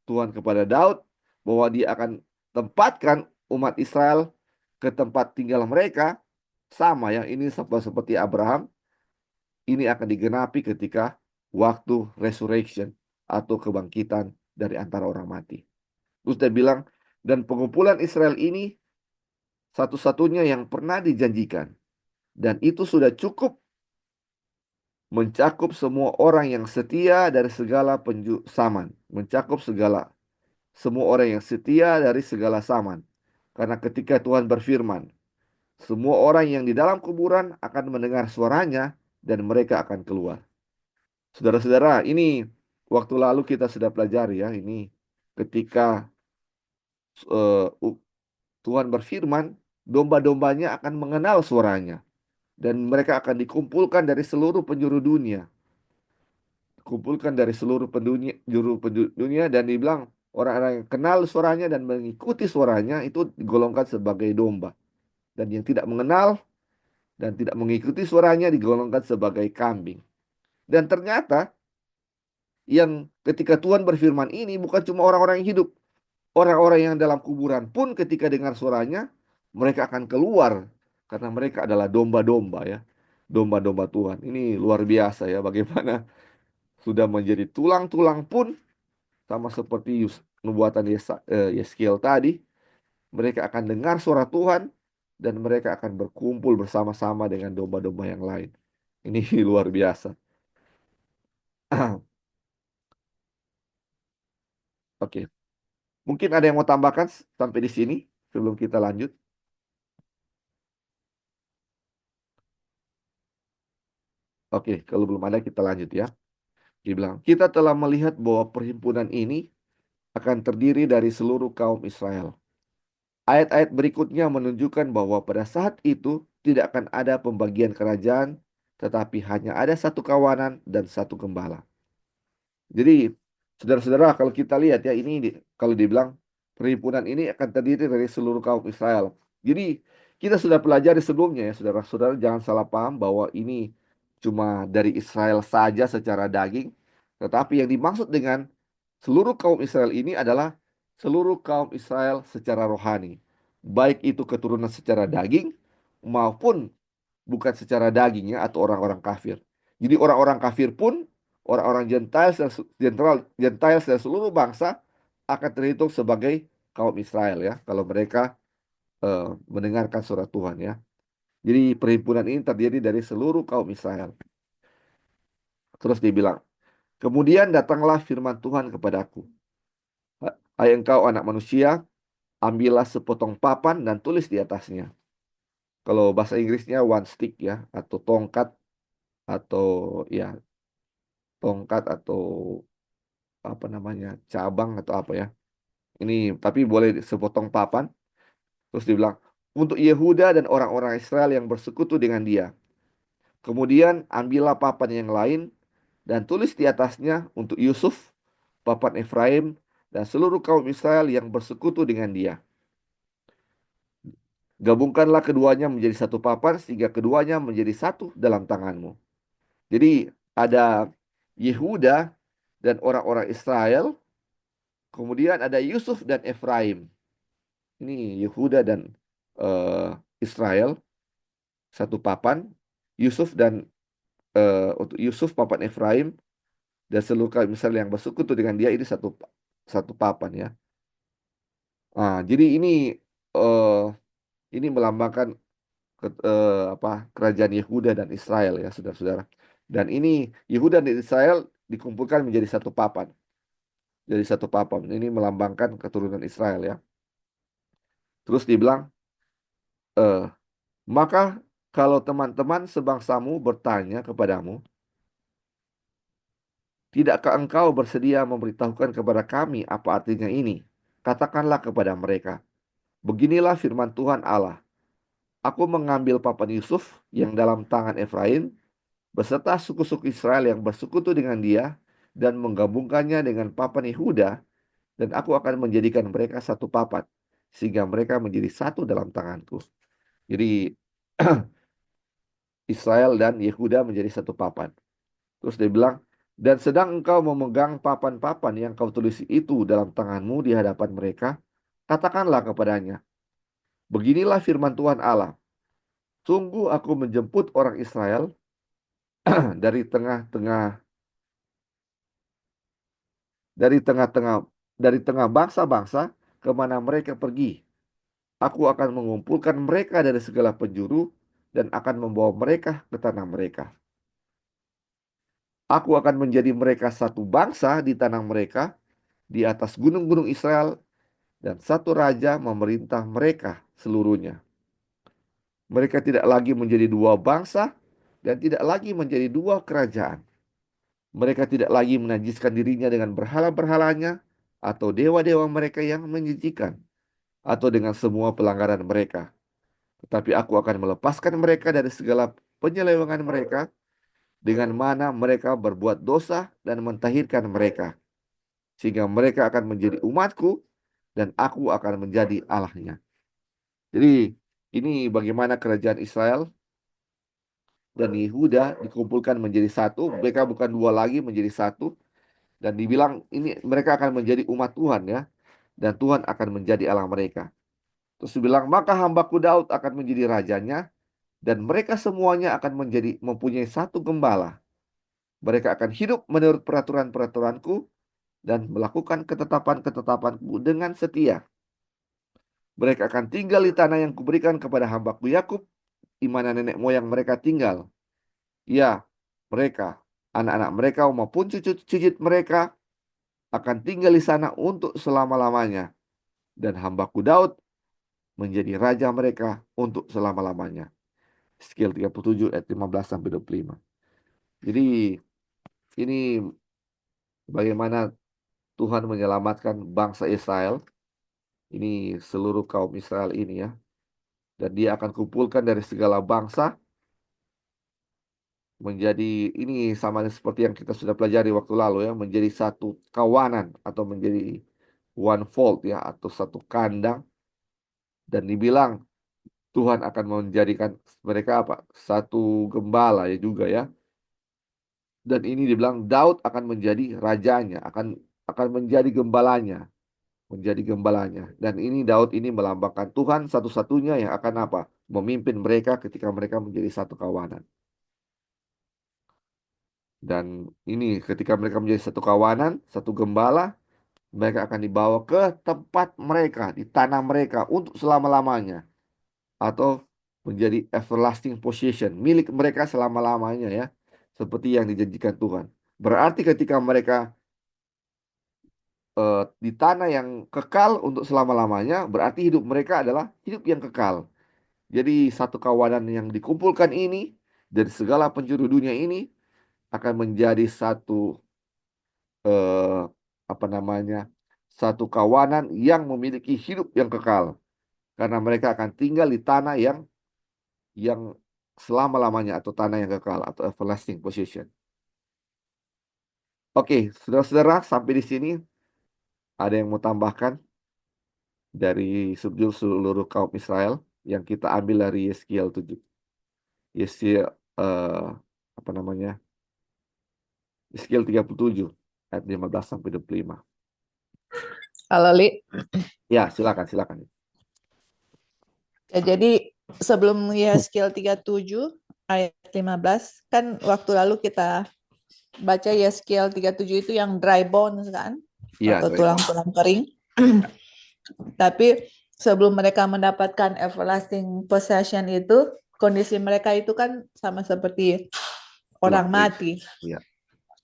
S1: Tuhan kepada Daud bahwa dia akan tempatkan umat Israel ke tempat tinggal mereka sama ya, ini seperti Abraham, ini akan digenapi ketika waktu resurrection atau kebangkitan dari antara orang mati. Terus dia bilang, dan pengumpulan Israel ini satu-satunya yang pernah dijanjikan. Dan itu sudah cukup mencakup semua orang yang setia dari segala zaman. Mencakup semua orang yang setia dari segala zaman. Karena ketika Tuhan berfirman, semua orang yang di dalam kuburan akan mendengar suaranya dan mereka akan keluar. Saudara-saudara, ini waktu lalu kita sudah pelajari ya, ini ketika uh, Tuhan berfirman, domba-dombanya akan mengenal suaranya dan mereka akan dikumpulkan dari seluruh penjuru dunia. Kumpulkan dari seluruh penjuru dunia dan dibilang orang-orang yang kenal suaranya dan mengikuti suaranya itu digolongkan sebagai domba. Dan yang tidak mengenal dan tidak mengikuti suaranya digolongkan sebagai kambing. Dan ternyata yang ketika Tuhan berfirman ini bukan cuma orang-orang yang hidup. Orang-orang yang dalam kuburan pun ketika dengar suaranya, mereka akan keluar. Karena mereka adalah domba-domba ya. Domba-domba Tuhan. Ini luar biasa ya. Bagaimana sudah menjadi tulang-tulang pun sama seperti nubuatan Yeskiel tadi. Mereka akan dengar suara Tuhan dan mereka akan berkumpul bersama-sama dengan domba-domba yang lain. Ini luar biasa. Oke, mungkin ada yang mau tambahkan sampai di sini sebelum kita lanjut. Oke, kalau belum ada kita lanjut ya. Dia bilang, kita telah melihat bahwa perhimpunan ini akan terdiri dari seluruh kaum Israel. Ayat-ayat berikutnya menunjukkan bahwa pada saat itu tidak akan ada pembagian kerajaan, tetapi hanya ada satu kawanan dan satu gembala. Jadi, saudara-saudara, kalau kita lihat ya, kalau dibilang perhimpunan ini akan terdiri dari seluruh kaum Israel. Jadi, kita sudah pelajari sebelumnya ya, saudara-saudara, jangan salah paham bahwa ini cuma dari Israel saja secara daging, tetapi yang dimaksud dengan seluruh kaum Israel ini adalah seluruh kaum Israel secara rohani, baik itu keturunan secara daging maupun bukan secara dagingnya atau orang-orang kafir. Jadi orang-orang kafir pun, orang-orang Gentiles dan seluruh bangsa akan terhitung sebagai kaum Israel ya, kalau mereka mendengarkan surat Tuhan ya. Jadi perhimpunan ini terdiri dari seluruh kaum Israel. Terus dibilang, kemudian datanglah firman Tuhan kepadaku. Hai engkau anak manusia, ambillah sepotong papan dan tulis di atasnya. Kalau bahasa Inggrisnya one stick ya, atau tongkat, atau ya tongkat atau apa namanya cabang atau apa ya. Ini tapi boleh sepotong papan. Terus dibilang untuk Yehuda dan orang-orang Israel yang bersekutu dengan dia. Kemudian ambillah papan yang lain dan tulis di atasnya untuk Yusuf, papan Efraim, dan seluruh kaum Israel yang bersekutu dengan dia. Gabungkanlah keduanya menjadi satu papan sehingga keduanya menjadi satu dalam tanganmu. Jadi ada Yehuda dan orang-orang Israel, kemudian ada Yusuf dan Efraim. Ini Yehuda dan eh, Israel satu papan, Yusuf dan untuk Yusuf papan Efraim dan seluruh kaum Israel yang bersekutu dengan dia ini satu satu papan ya. Jadi ini Ini melambangkan kerajaan Yehuda dan Israel ya, saudara-saudara. Dan ini Yehuda dan Israel dikumpulkan menjadi satu papan. Jadi satu papan. Ini melambangkan keturunan Israel ya. Terus dibilang, eh, maka kalau teman-teman sebangsamu bertanya kepadamu, tidakkah engkau bersedia memberitahukan kepada kami apa artinya ini? Katakanlah kepada mereka, beginilah firman Tuhan Allah. Aku mengambil papan Yusuf yang dalam tangan Efraim, beserta suku-suku Israel yang bersekutu dengan dia, dan menggabungkannya dengan papan Yehuda, dan aku akan menjadikan mereka satu papan, sehingga mereka menjadi satu dalam tanganku. Jadi Israel dan Yehuda menjadi satu papan. Terus dia bilang, dan sedang engkau memegang papan-papan yang kau tulis itu dalam tanganmu di hadapan mereka, katakanlah kepadanya, beginilah firman Tuhan Allah, sungguh aku menjemput orang Israel dari tengah-tengah dari tengah-tengah dari tengah bangsa-bangsa kemana mereka pergi. Aku akan mengumpulkan mereka dari segala penjuru dan akan membawa mereka ke tanah mereka. Aku akan menjadi mereka satu bangsa di tanah mereka di atas gunung-gunung Israel dan satu raja memerintah mereka seluruhnya. Mereka tidak lagi menjadi dua bangsa dan tidak lagi menjadi dua kerajaan. Mereka tidak lagi menajiskan dirinya dengan berhala-berhalanya atau dewa-dewa mereka yang menjijikan atau dengan semua pelanggaran mereka. Tetapi aku akan melepaskan mereka dari segala penyelewengan mereka dengan mana mereka berbuat dosa dan mentahirkan mereka. Sehingga mereka akan menjadi umatku dan aku akan menjadi Allahnya. Jadi ini bagaimana kerajaan Israel dan Yehuda dikumpulkan menjadi satu. Mereka bukan dua lagi, menjadi satu. Dan dibilang ini mereka akan menjadi umat Tuhan ya. Dan Tuhan akan menjadi Allah mereka. Terus dibilang maka hambaku Daud akan menjadi rajanya. Dan mereka semuanya akan mempunyai satu gembala. Mereka akan hidup menurut peraturan-peraturanku dan melakukan ketetapan-ketetapanku dengan setia. Mereka akan tinggal di tanah yang kuberikan kepada hambaku Yakub, di mana nenek moyang mereka tinggal. Ya, mereka, anak-anak mereka maupun cucu-cucu mereka akan tinggal di sana untuk selama-lamanya. Dan hambaku Daud menjadi raja mereka untuk selama-lamanya. Skill 37 ayat 15 sampai 25. Jadi ini bagaimana Tuhan menyelamatkan bangsa Israel. Ini seluruh kaum Israel ini ya. Dan dia akan kumpulkan dari segala bangsa menjadi ini sama seperti yang kita sudah pelajari waktu lalu ya, menjadi satu kawanan atau menjadi one fold ya atau satu kandang dan dibilang Tuhan akan menjadikan mereka apa? Satu gembala ya juga ya. Dan ini dibilang Daud akan menjadi rajanya, akan menjadi gembalanya, menjadi gembalanya. Dan ini Daud ini melambangkan Tuhan satu-satunya yang akan apa? Memimpin mereka ketika mereka menjadi satu kawanan. Dan ini ketika mereka menjadi satu kawanan, satu gembala, mereka akan dibawa ke tempat mereka, di tanah mereka untuk selama-lamanya. Atau menjadi everlasting possession, milik mereka selama-lamanya ya. Seperti yang dijanjikan Tuhan. Berarti ketika mereka di tanah yang kekal untuk selama-lamanya, berarti hidup mereka adalah hidup yang kekal. Jadi satu kawanan yang dikumpulkan ini dari segala penjuru dunia ini akan menjadi satu eh, apa namanya? Satu kawanan yang memiliki hidup yang kekal karena mereka akan tinggal di tanah yang selama-lamanya atau tanah yang kekal atau everlasting possession. Oke, saudara-saudara, sampai di sini ada yang mau tambahkan dari subjudul seluruh kaum Israel yang kita ambil dari Yeskiel 7. Yeskiel apa namanya? Yeskiel 37 ayat 15 sampai 25.
S2: Halo, Li.
S1: Ya, silakan, silakan.
S2: Ya, jadi sebelum Yeskiel 37 ayat 15, kan waktu lalu kita baca Yeskiel 37 itu yang dry bones kan,
S1: Iya,
S2: atau
S1: Draymond.
S2: tulang-tulang kering. Tapi sebelum mereka mendapatkan everlasting possession itu, kondisi mereka itu kan sama seperti
S1: Tulang
S2: orang
S1: kering.
S2: mati,
S1: Ya,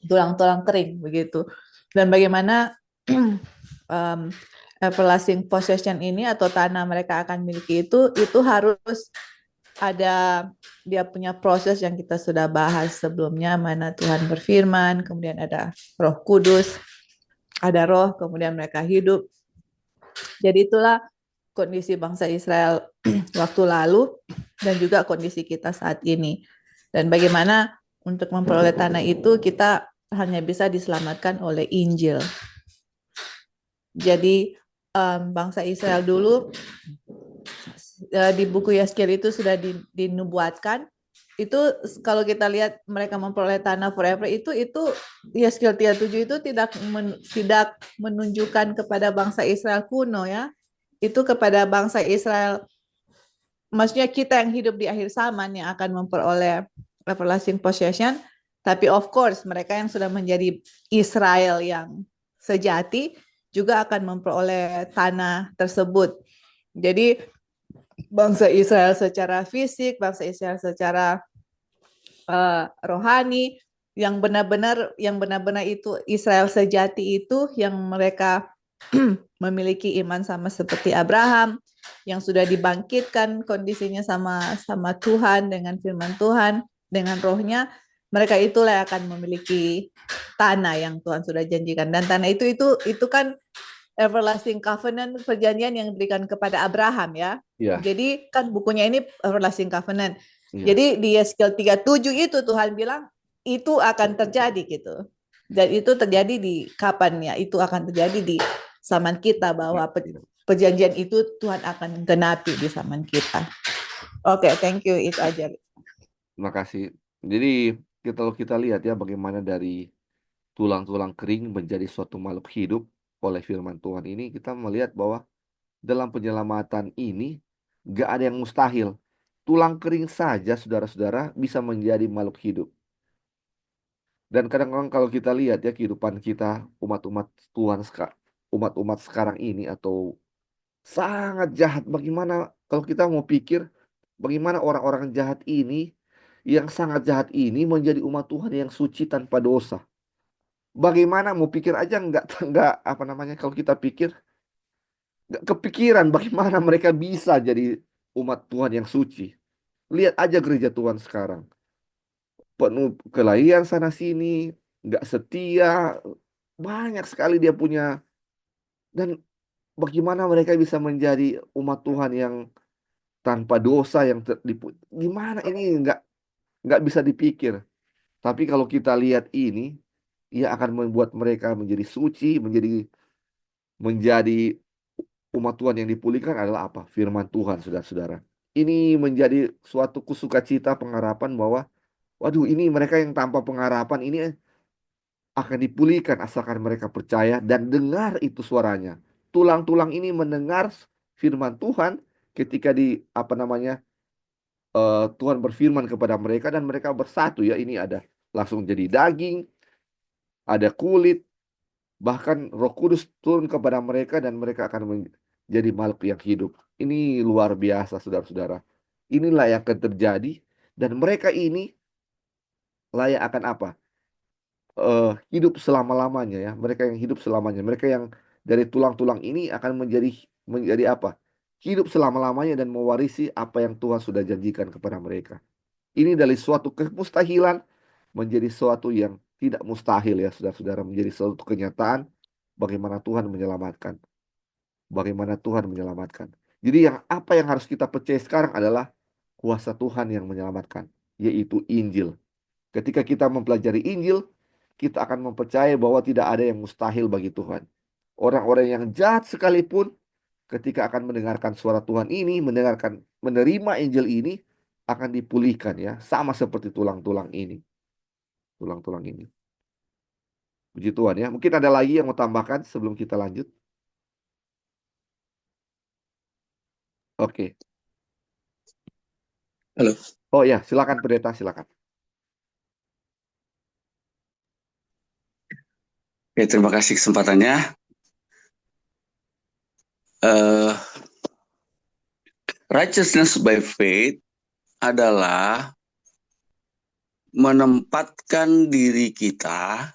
S2: tulang-tulang kering begitu. Dan bagaimana um, everlasting possession ini atau tanah mereka akan miliki itu harus ada dia punya proses yang kita sudah bahas sebelumnya, mana Tuhan berfirman, kemudian ada Roh Kudus, ada roh, kemudian mereka hidup. Jadi itulah kondisi bangsa Israel waktu lalu dan juga kondisi kita saat ini. Dan bagaimana untuk memperoleh tanah itu kita hanya bisa diselamatkan oleh Injil. Jadi bangsa Israel dulu di buku Yeskel itu sudah dinubuatkan. Itu kalau kita lihat mereka memperoleh tanah forever itu Yeskel 37 itu tidak menunjukkan kepada bangsa Israel kuno ya. Itu kepada bangsa Israel, maksudnya kita yang hidup di akhir zaman yang akan memperoleh everlasting possession. Tapi of course mereka yang sudah menjadi Israel yang sejati juga akan memperoleh tanah tersebut. Jadi bangsa Israel secara fisik, bangsa Israel secara rohani, yang benar-benar itu Israel sejati itu yang mereka memiliki iman sama seperti Abraham yang sudah dibangkitkan kondisinya sama sama Tuhan dengan firman Tuhan dengan rohnya, mereka itulah yang akan memiliki tanah yang Tuhan sudah janjikan. Dan tanah itu kan everlasting covenant, perjanjian yang diberikan kepada Abraham ya.
S1: iya,
S2: Jadi kan bukunya ini everlasting covenant.
S1: iya,
S2: Jadi di Yeskiel 37 itu Tuhan bilang itu akan terjadi gitu. Dan itu terjadi di kapan ya? Itu akan terjadi di zaman kita bahwa
S1: iya.
S2: perjanjian itu Tuhan akan genapi di zaman kita. Oke, thank you. Itu aja.
S1: Terima kasih. Jadi kalau kita lihat ya bagaimana dari tulang-tulang kering menjadi suatu makhluk hidup oleh firman Tuhan ini, kita melihat bahwa dalam penyelamatan ini gak ada yang mustahil. Tulang kering saja, saudara-saudara, bisa menjadi makhluk hidup. Dan kadang-kadang kalau kita lihat ya kehidupan kita, umat-umat Tuhan, umat-umat sekarang ini atau sangat jahat. Bagaimana kalau kita mau pikir, bagaimana orang-orang jahat ini, yang sangat jahat ini menjadi umat Tuhan yang suci tanpa dosa. Bagaimana mau pikir aja nggak apa namanya kalau kita pikir nggak kepikiran bagaimana mereka bisa jadi umat Tuhan yang suci. Lihat aja gereja Tuhan sekarang, penuh kelahiran sana sini, nggak setia, banyak sekali dia punya. Dan bagaimana mereka bisa menjadi umat Tuhan yang tanpa dosa yang gimana ini nggak bisa dipikir. Tapi kalau kita lihat ini, ia akan membuat mereka menjadi suci, menjadi umat Tuhan yang dipulihkan adalah apa? Firman Tuhan, saudara-saudara. Ini menjadi suatu kusukacita pengharapan bahwa, waduh, ini mereka yang tanpa pengharapan ini akan dipulihkan asalkan mereka percaya dan dengar itu suaranya. Tulang-tulang ini mendengar firman Tuhan ketika di apa namanya Tuhan berfirman kepada mereka dan mereka bersatu ya ini ada langsung jadi daging, ada kulit, bahkan Roh Kudus turun kepada mereka dan mereka akan menjadi makhluk yang hidup. Ini luar biasa, saudara-saudara. Inilah yang akan terjadi dan mereka ini layak akan apa? Hidup selama-lamanya ya. Mereka yang hidup selamanya. Mereka yang dari tulang-tulang ini akan menjadi apa? Hidup selama-lamanya dan mewarisi apa yang Tuhan sudah janjikan kepada mereka. Ini dari suatu kemustahilan menjadi suatu yang tidak mustahil ya saudara-saudara. Menjadi suatu kenyataan bagaimana Tuhan menyelamatkan. Bagaimana Tuhan menyelamatkan. Jadi apa yang harus kita percaya sekarang adalah kuasa Tuhan yang menyelamatkan. Yaitu Injil. Ketika kita mempelajari Injil, kita akan mempercayai bahwa tidak ada yang mustahil bagi Tuhan. Orang-orang yang jahat sekalipun ketika akan mendengarkan suara Tuhan ini, menerima Injil ini akan dipulihkan ya, sama seperti tulang-tulang ini, tulang-tulang ini. Puji Tuhan ya. Mungkin ada lagi yang mau tambahkan sebelum kita lanjut. Oke.
S3: Halo.
S1: Oh ya, silakan pendeta, silakan.
S3: Oke, terima kasih kesempatannya. Eh, Righteousness by faith adalah menempatkan diri kita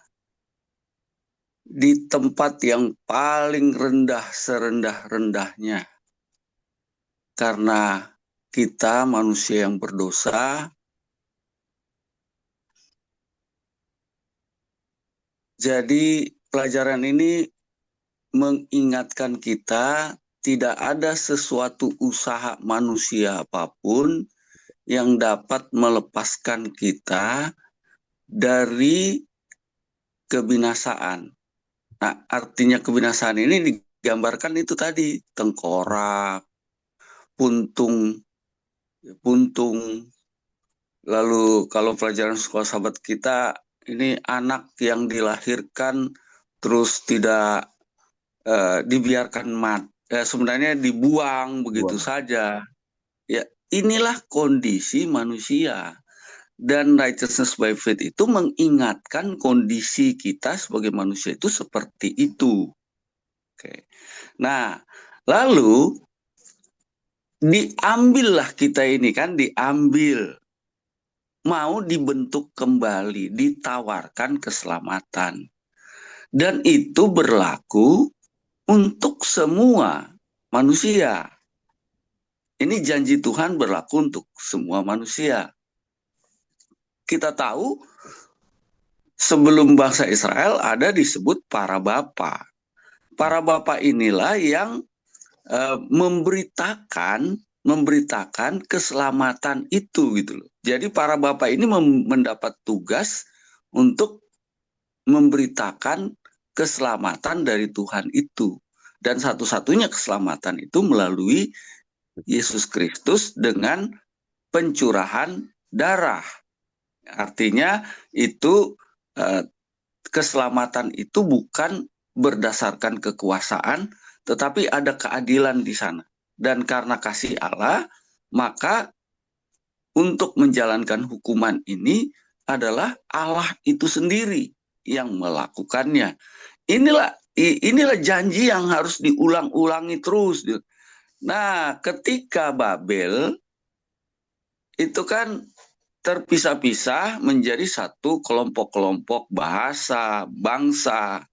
S3: di tempat yang paling rendah serendah-rendahnya. Karena kita manusia yang berdosa, jadi pelajaran ini mengingatkan kita tidak ada sesuatu usaha manusia apapun yang dapat melepaskan kita dari kebinasaan. Nah, artinya kebinasaan ini digambarkan itu tadi, tengkorak, puntung, lalu kalau pelajaran sekolah sahabat kita, ini anak yang dilahirkan terus tidak dibiarkan sebenarnya dibuang begitu saja. Ya, inilah kondisi manusia. Dan righteousness by faith itu mengingatkan kondisi kita sebagai manusia itu seperti itu. Oke. Nah, lalu diambillah kita ini kan, diambil. Mau dibentuk kembali, ditawarkan keselamatan. Dan itu berlaku untuk semua manusia. Ini janji Tuhan berlaku untuk semua manusia. Kita tahu sebelum bangsa Israel ada disebut para bapa. Para bapa inilah yang memberitakan keselamatan itu gitu loh. Jadi para bapa ini mendapat tugas untuk memberitakan keselamatan dari Tuhan itu. Dan satu-satunya keselamatan itu melalui Yesus Kristus dengan pencurahan darah. Artinya itu keselamatan itu bukan berdasarkan kekuasaan, tetapi ada keadilan di sana. Dan karena kasih Allah, maka untuk menjalankan hukuman ini adalah Allah itu sendiri yang melakukannya. Inilah janji yang harus diulang-ulangi terus. Nah, ketika Babel itu kan terpisah-pisah menjadi satu kelompok-kelompok bahasa, bangsa.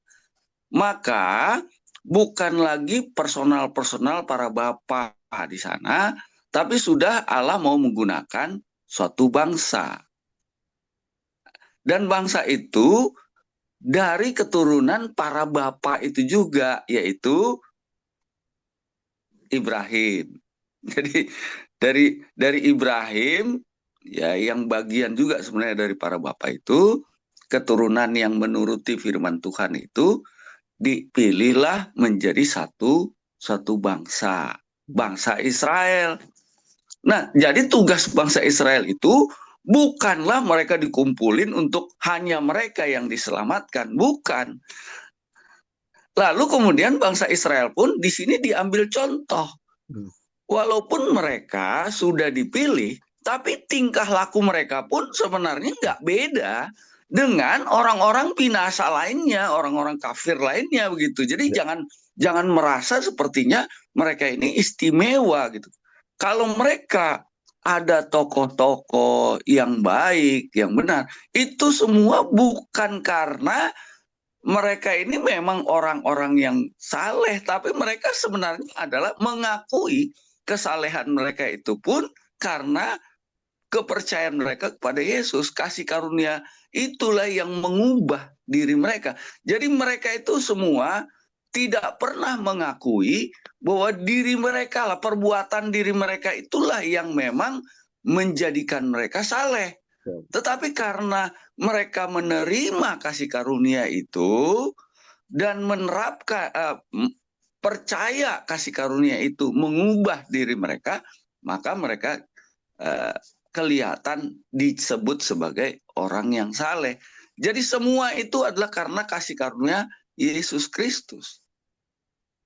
S3: Maka bukan lagi personal-personal para bapa di sana, tapi sudah Allah mau menggunakan suatu bangsa. Dan bangsa itu dari keturunan para bapa itu juga, yaitu Ibrahim. Jadi dari Ibrahim, ya yang bagian juga sebenarnya dari para bapa itu, keturunan yang menuruti firman Tuhan itu dipilihlah menjadi satu bangsa, bangsa Israel. Nah, jadi tugas bangsa Israel itu bukanlah mereka dikumpulin untuk hanya mereka yang diselamatkan, bukan. Lalu kemudian bangsa Israel pun di sini diambil contoh. Walaupun mereka sudah dipilih, tapi tingkah laku mereka pun sebenarnya nggak beda dengan orang-orang binasa lainnya, orang-orang kafir lainnya begitu. Jadi jangan merasa sepertinya mereka ini istimewa gitu. Kalau mereka ada tokoh-tokoh yang baik, yang benar, itu semua bukan karena mereka ini memang orang-orang yang saleh, tapi mereka sebenarnya adalah mengakui kesalehan mereka itu pun karena kepercayaan mereka kepada Yesus. Kasih karunia itulah yang mengubah diri mereka. Jadi mereka itu semua tidak pernah mengakui bahwa diri mereka lah, perbuatan diri mereka itulah yang memang menjadikan mereka saleh. Tetapi karena mereka menerima kasih karunia itu dan menerapkan percaya kasih karunia itu mengubah diri mereka, maka mereka kelihatan disebut sebagai orang yang saleh. Jadi semua itu adalah karena kasih karunia Yesus Kristus.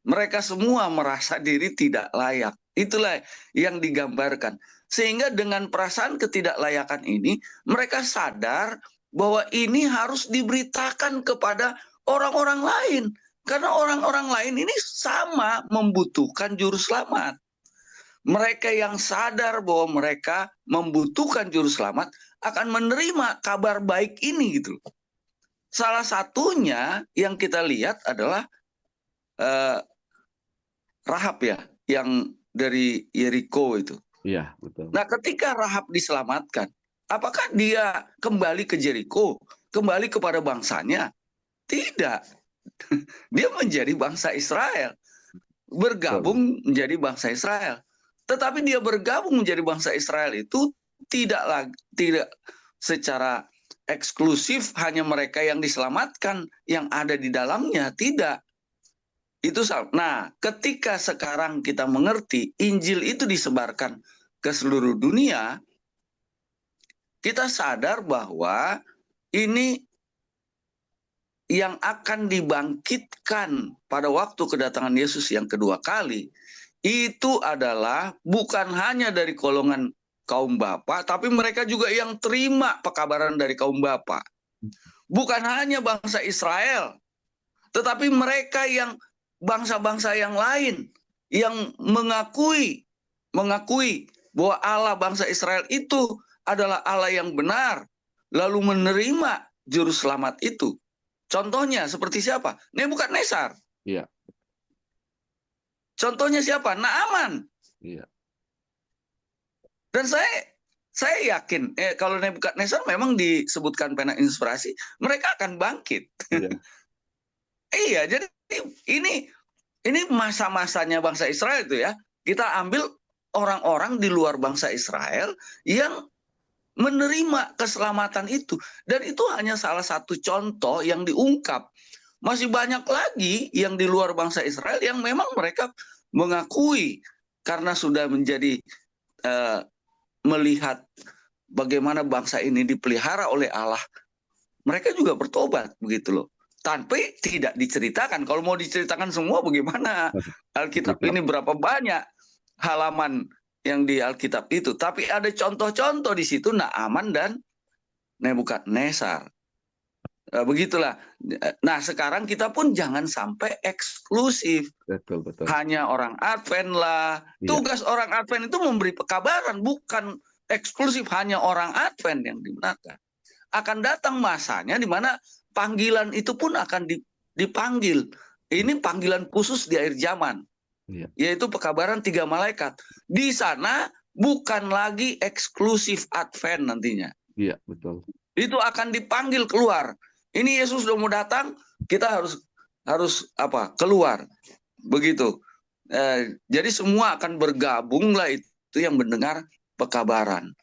S3: Mereka semua merasa diri tidak layak. Itulah yang digambarkan. Sehingga dengan perasaan ketidaklayakan ini, mereka sadar bahwa ini harus diberitakan kepada orang-orang lain. Karena orang-orang lain ini sama membutuhkan juru selamat. Mereka yang sadar bahwa mereka membutuhkan juru selamat akan menerima kabar baik ini gitu. Salah satunya yang kita lihat adalah Rahab ya, yang dari Yeriko itu.
S1: Iya, betul.
S3: Nah, ketika Rahab diselamatkan, apakah dia kembali ke Jericho, kembali kepada bangsanya? Tidak. Dia menjadi bangsa Israel, bergabung menjadi bangsa Israel. Tetapi dia bergabung menjadi bangsa Israel itu tidak secara eksklusif hanya mereka yang diselamatkan yang ada di dalamnya, tidak. Itu nah, ketika sekarang kita mengerti Injil itu disebarkan ke seluruh dunia, kita sadar bahwa ini yang akan dibangkitkan pada waktu kedatangan Yesus yang kedua kali, itu adalah bukan hanya dari golongan kaum bapa, tapi mereka juga yang terima pekabaran dari kaum bapa. Bukan hanya bangsa Israel, tetapi mereka yang bangsa-bangsa yang lain yang mengakui bahwa Allah bangsa Israel itu adalah Allah yang benar, lalu menerima juru selamat itu. Contohnya seperti siapa? Nebukadnezar.
S1: Iya.
S3: Contohnya siapa? Naaman.
S1: Iya.
S3: Dan saya yakin kalau Nebukadnezar memang disebutkan pena inspirasi, mereka akan bangkit.
S1: Iya.
S3: Iya, jadi ini masa-masanya bangsa Israel itu ya. Kita ambil orang-orang di luar bangsa Israel yang menerima keselamatan itu. Dan itu hanya salah satu contoh yang diungkap. Masih banyak lagi yang di luar bangsa Israel yang memang mereka mengakui karena sudah menjadi melihat bagaimana bangsa ini dipelihara oleh Allah. Mereka juga bertobat begitu loh. Tapi tidak diceritakan. Kalau mau diceritakan semua bagaimana? Alkitab ini berapa banyak halaman yang di Alkitab itu. Tapi ada contoh-contoh di situ Naaman dan Nebukadnezar. Begitulah. Nah, sekarang kita pun jangan sampai eksklusif.
S1: Betul.
S3: Hanya orang Advent lah. Tugas orang Advent itu memberi pekabaran, bukan eksklusif hanya orang Advent yang dibenarkan. Akan datang masanya di mana panggilan itu pun akan dipanggil. Ini panggilan khusus di akhir zaman. Yaitu pekabaran 3 malaikat. Di sana bukan lagi eksklusif Advent nantinya.
S1: Iya, betul.
S3: Itu akan dipanggil keluar. Ini Yesus sudah mau datang, kita harus keluar. Begitu. Jadi semua akan bergabunglah itu yang mendengar pekabaran.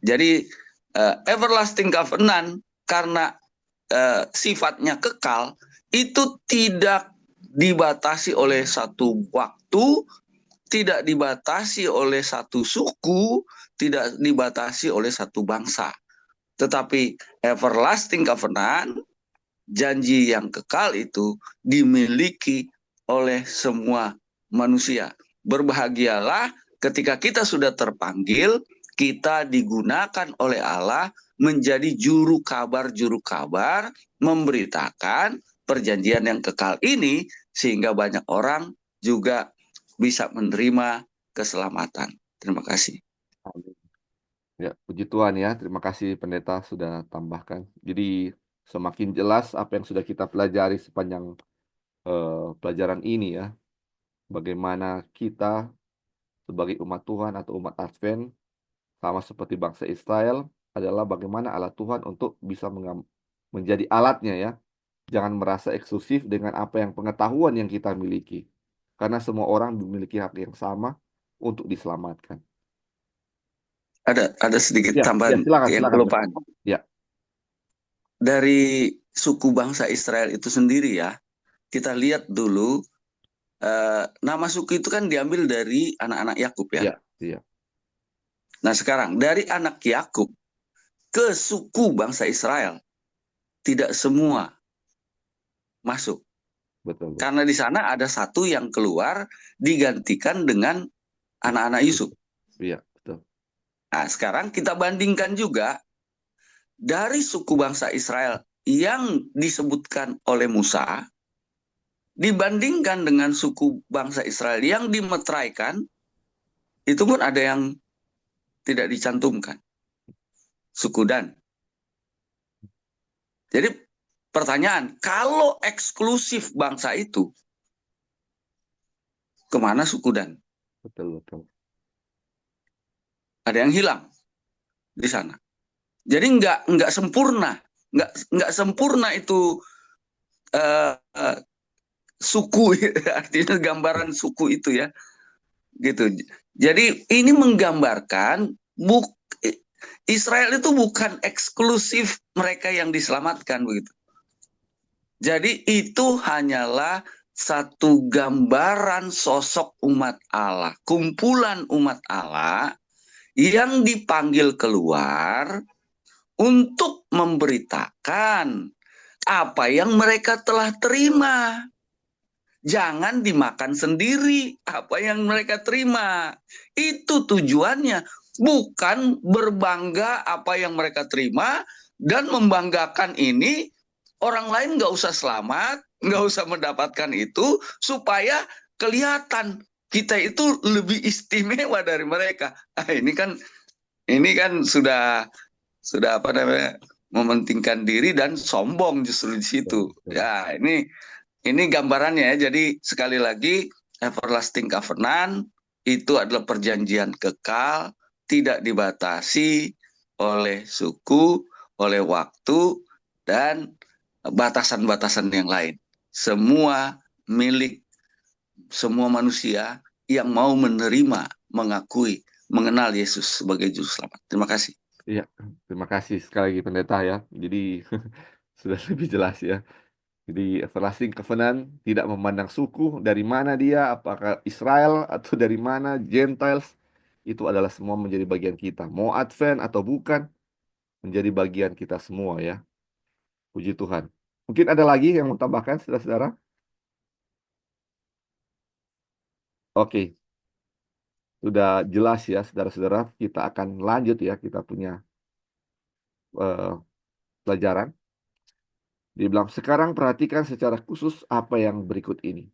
S3: Jadi everlasting covenant karena sifatnya kekal itu tidak dibatasi oleh satu waktu, tidak dibatasi oleh satu suku, tidak dibatasi oleh satu bangsa. Tetapi everlasting covenant, janji yang kekal itu dimiliki oleh semua manusia. Berbahagialah ketika kita sudah terpanggil, kita digunakan oleh Allah menjadi juru kabar memberitakan perjanjian yang kekal ini sehingga banyak orang juga bisa menerima keselamatan. Terima kasih.
S1: Amin. Ya, puji Tuhan ya. Terima kasih pendeta sudah tambahkan. Jadi semakin jelas apa yang sudah kita pelajari sepanjang pelajaran ini ya. Bagaimana kita sebagai umat Tuhan atau umat Advent sama seperti bangsa Israel adalah bagaimana Allah Tuhan untuk bisa menjadi alatnya ya. Jangan merasa eksklusif dengan apa yang pengetahuan yang kita miliki. Karena semua orang memiliki hak yang sama untuk diselamatkan.
S3: Ada sedikit tambahan yang kelupaan.
S1: Ya.
S3: Dari suku bangsa Israel itu sendiri ya, kita lihat dulu nama suku itu kan diambil dari anak-anak Yakub ya.
S1: Iya.
S3: Nah sekarang dari anak Yakub ke suku bangsa Israel tidak semua masuk.
S1: Betul.
S3: Karena di sana ada satu yang keluar digantikan dengan anak-anak Yusuf.
S1: Iya, betul.
S3: Nah, sekarang kita bandingkan juga dari suku bangsa Israel yang disebutkan oleh Musa dibandingkan dengan suku bangsa Israel yang dimeteraikan itu pun ada yang tidak dicantumkan, suku Dan. Jadi pertanyaan, kalau eksklusif bangsa itu, kemana suku Dan?
S1: Betul, betul.
S3: Ada yang hilang di sana. Jadi nggak sempurna, nggak sempurna itu suku, artinya gambaran suku itu ya, gitu. Jadi ini menggambarkan Israel itu bukan eksklusif mereka yang diselamatkan begitu. Jadi itu hanyalah satu gambaran sosok umat Allah, kumpulan umat Allah yang dipanggil keluar untuk memberitakan apa yang mereka telah terima. Jangan dimakan sendiri apa yang mereka terima. Itu tujuannya. Bukan berbangga apa yang mereka terima dan membanggakan ini, orang lain nggak usah selamat, nggak usah mendapatkan itu, supaya kelihatan kita itu lebih istimewa dari mereka. Ini kan sudah apa namanya, mementingkan diri dan sombong justru di situ. Ya, ini gambarannya ya. Jadi sekali lagi, everlasting covenant itu adalah perjanjian kekal, tidak dibatasi oleh suku, oleh waktu, dan batasan-batasan yang lain. Semua milik semua manusia yang mau menerima, mengakui, mengenal Yesus sebagai juru selamat. Terima kasih.
S1: Iya, terima kasih sekali lagi pendeta ya. Jadi sudah lebih jelas ya. Jadi everlasting covenant tidak memandang suku dari mana dia, apakah Israel atau dari mana Gentiles, itu adalah semua menjadi bagian kita. Mau Advent atau bukan, menjadi bagian kita semua ya. Puji Tuhan. Mungkin ada lagi yang mau tambahkan, saudara-saudara? Oke, sudah jelas ya, saudara-saudara. Kita akan lanjut ya, kita punya eh, pelajaran. Dia bilang, sekarang perhatikan secara khusus apa yang berikut ini.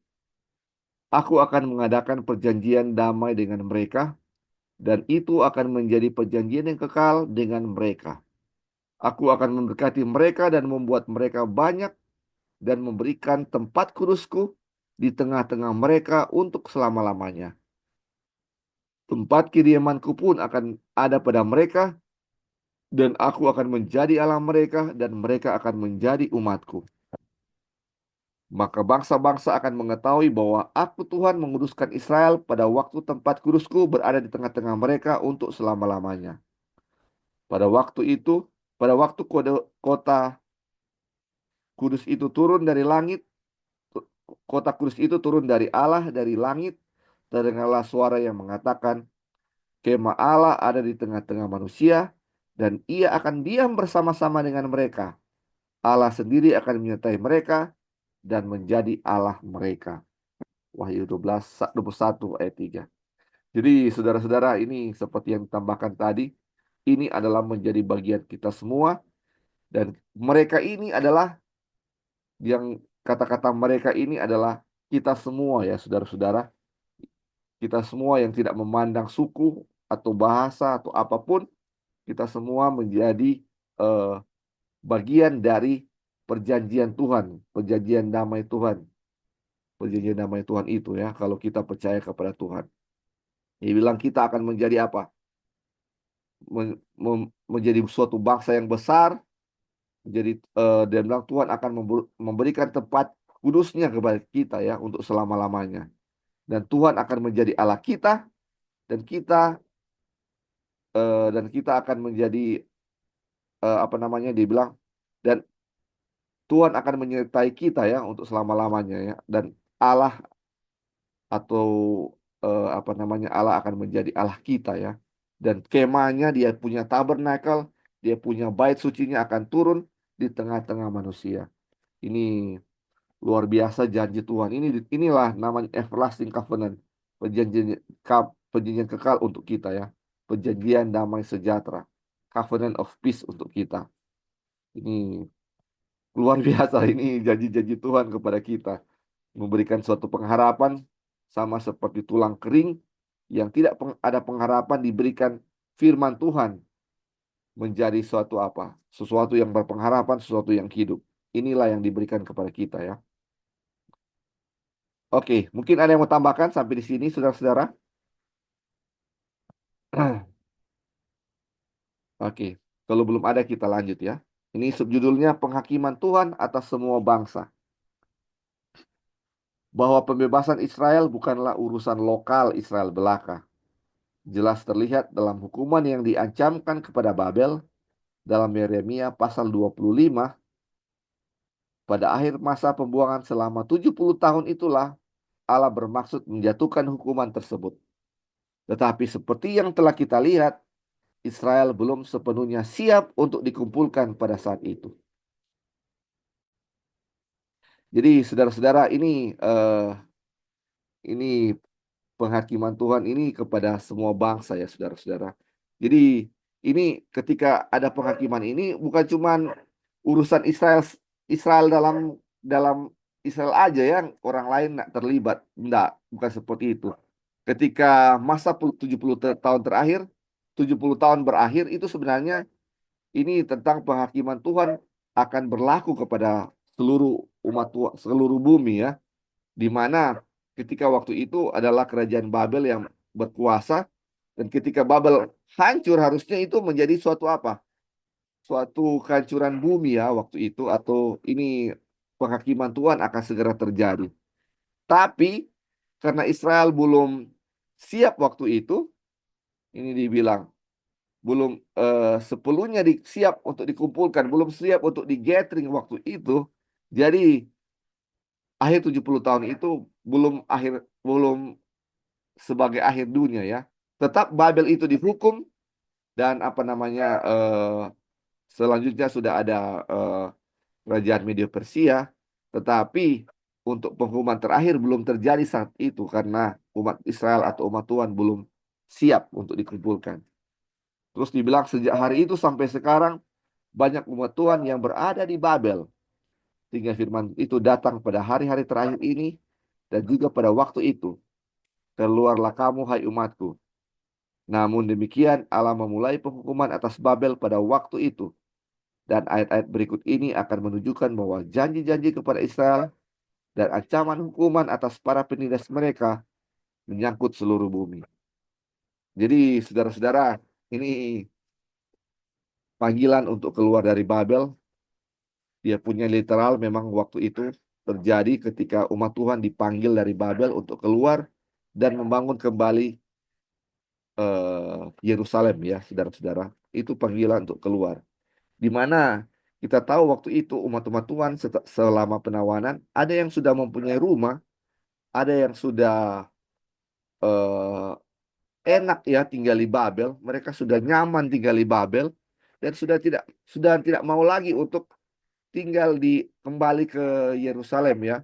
S1: Aku akan mengadakan perjanjian damai dengan mereka, dan itu akan menjadi perjanjian yang kekal dengan mereka. Aku akan memberkati mereka dan membuat mereka banyak dan memberikan tempat kudusku di tengah-tengah mereka untuk selama-lamanya. Tempat kediamanku pun akan ada pada mereka, dan aku akan menjadi Allah mereka, dan mereka akan menjadi umatku. Maka bangsa-bangsa akan mengetahui bahwa aku Tuhan menguduskan Israel pada waktu tempat kudusku berada di tengah-tengah mereka untuk selama-lamanya. Pada waktu itu, pada waktu kota kudus itu turun dari langit, kota kudus itu turun dari Allah dari langit, terdengarlah suara yang mengatakan, kemah Allah ada di tengah-tengah manusia, dan ia akan diam bersama-sama dengan mereka. Allah sendiri akan menyertai mereka dan menjadi Allah mereka. Wahyu 12, 21 ayat 3. Jadi saudara-saudara, ini seperti yang ditambahkan tadi, ini adalah menjadi bagian kita semua, dan mereka ini adalah yang kata-kata mereka ini adalah kita semua ya saudara-saudara. Kita semua yang tidak memandang suku atau bahasa atau apapun, kita semua menjadi eh, bagian dari perjanjian Tuhan, perjanjian damai Tuhan. Perjanjian damai Tuhan itu ya, kalau kita percaya kepada Tuhan. Dia bilang kita akan menjadi apa? Menjadi suatu bangsa yang besar. Jadi dia bilang Tuhan akan memberikan tempat kudusnya kepada kita ya untuk selama-lamanya. Dan Tuhan akan menjadi Allah kita, dan kita akan menjadi apa namanya, dia bilang, dan Tuhan akan menyertai kita ya untuk selama-lamanya ya, dan Allah atau apa namanya, Allah akan menjadi Allah kita ya, dan kemahnya, dia punya tabernakel, dia punya bait sucinya akan turun di tengah-tengah manusia. Ini luar biasa janji Tuhan. Inilah namanya everlasting covenant, perjanjian perjanjian kekal untuk kita ya, perjanjian damai sejahtera, covenant of peace untuk kita. Ini luar biasa, ini janji-janji Tuhan kepada kita, memberikan suatu pengharapan sama seperti tulang kering yang tidak ada pengharapan diberikan firman Tuhan menjadi suatu apa? Sesuatu yang berpengharapan, sesuatu yang hidup. Inilah yang diberikan kepada kita ya. Oke, mungkin ada yang mau tambahkan sampai di sini, saudara-saudara? Oke, kalau belum ada kita lanjut ya. Ini subjudulnya penghakiman Tuhan atas semua bangsa. Bahwa pembebasan Israel bukanlah urusan lokal Israel belaka. Jelas terlihat dalam hukuman yang diancamkan kepada Babel dalam Yeremia pasal 25. Pada akhir masa pembuangan selama 70 tahun itulah Allah bermaksud menjatuhkan hukuman tersebut. Tetapi seperti yang telah kita lihat, Israel belum sepenuhnya siap untuk dikumpulkan pada saat itu. Jadi saudara-saudara ini penghakiman Tuhan ini kepada semua bangsa ya saudara-saudara. Jadi ini ketika ada penghakiman ini bukan cuman urusan Israel dalam dalam Israel aja yang orang lain nak terlibat. Enggak, bukan seperti itu. Ketika masa 70 tahun terakhir, 70 tahun berakhir itu sebenarnya ini tentang penghakiman Tuhan akan berlaku kepada seluruh umat Tuhan, seluruh bumi ya. Di mana ketika waktu itu adalah kerajaan Babel yang berkuasa dan ketika Babel hancur harusnya itu menjadi suatu apa? Suatu kehancuran bumi ya waktu itu atau ini penghakiman Tuhan akan segera terjadi. Tapi karena Israel belum siap waktu itu, ini dibilang belum sepenuhnya siap untuk dikumpulkan, belum siap untuk di-gathering waktu itu. Jadi akhir 70 tahun itu belum sebagai akhir dunia ya. Tetap Babel itu dihukum dan apa namanya selanjutnya sudah ada kerajaan Media Persia, tetapi untuk penghukuman terakhir belum terjadi saat itu karena umat Israel atau umat Tuhan belum siap untuk dikumpulkan. Terus dibilang sejak hari itu sampai sekarang banyak umat Tuhan yang berada di Babel. Sehingga firman itu datang pada hari-hari terakhir ini dan juga pada waktu itu. Keluarlah kamu hai umatku. Namun demikian Allah memulai penghukuman atas Babel pada waktu itu. Dan ayat-ayat berikut ini akan menunjukkan bahwa janji-janji kepada Israel dan ancaman hukuman atas para penindas mereka menyangkut seluruh bumi. Jadi saudara-saudara, ini panggilan untuk keluar dari Babel. Dia punya literal memang waktu itu terjadi ketika umat Tuhan dipanggil dari Babel untuk keluar dan membangun kembali Yerusalem ya, saudara-saudara. Itu panggilan untuk keluar. Di mana kita tahu waktu itu umat-umat Tuhan selama penawanan ada yang sudah mempunyai rumah, ada yang sudah eh, enak ya tinggal di Babel, mereka sudah nyaman tinggal di Babel dan sudah tidak mau lagi untuk tinggal kembali ke Yerusalem ya.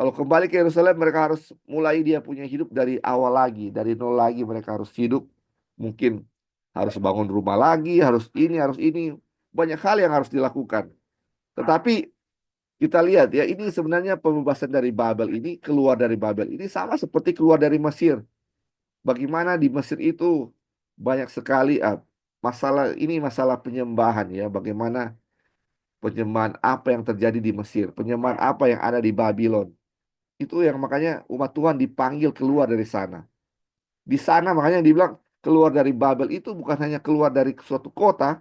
S1: Kalau kembali ke Yerusalem mereka harus mulai dia punya hidup dari awal lagi, dari nol lagi mereka harus hidup. Mungkin harus bangun rumah lagi, harus ini, banyak hal yang harus dilakukan. Tetapi kita lihat ya, ini sebenarnya pembebasan dari Babel ini, keluar dari Babel ini sama seperti keluar dari Mesir. Bagaimana di Mesir itu banyak sekali masalah penyembahan ya, bagaimana penyembahan apa yang terjadi di Mesir, penyembahan apa yang ada di Babylon. Itu yang makanya umat Tuhan dipanggil keluar dari sana. Di sana makanya dibilang keluar dari Babel itu bukan hanya keluar dari suatu kota,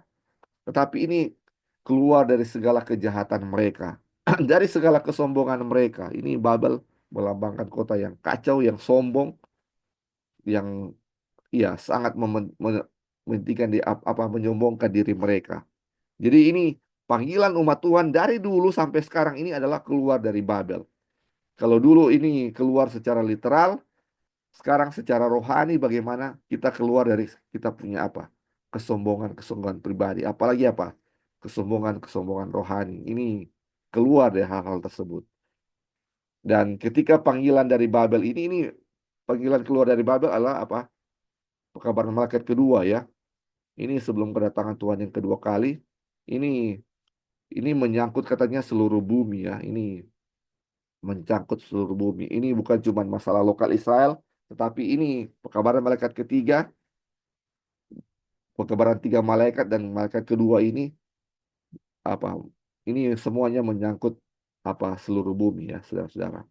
S1: tetapi ini keluar dari segala kejahatan mereka, dari segala kesombongan mereka. Ini Babel melambangkan kota yang kacau, yang sombong, yang ya sangat mementingkan menyombongkan diri mereka. Jadi ini panggilan umat Tuhan dari dulu sampai sekarang ini adalah keluar dari Babel. Kalau dulu ini keluar secara literal, sekarang secara rohani bagaimana kita keluar dari kita punya apa? Kesombongan pribadi, apalagi apa? Kesombongan rohani. Ini keluar dari hal-hal tersebut. Dan ketika panggilan dari Babel ini panggilan keluar dari Babel adalah apa? Pekabaran malaikat kedua ya. Ini sebelum kedatangan Tuhan yang kedua kali. Ini ini menyangkut katanya seluruh bumi ya. Ini mencangkut seluruh bumi. Ini bukan cuma masalah lokal Israel, Tetapi ini pekabaran malaikat ketiga, pekabaran tiga malaikat dan malaikat kedua ini apa? Ini semuanya menyangkut seluruh bumi ya, saudara-saudara.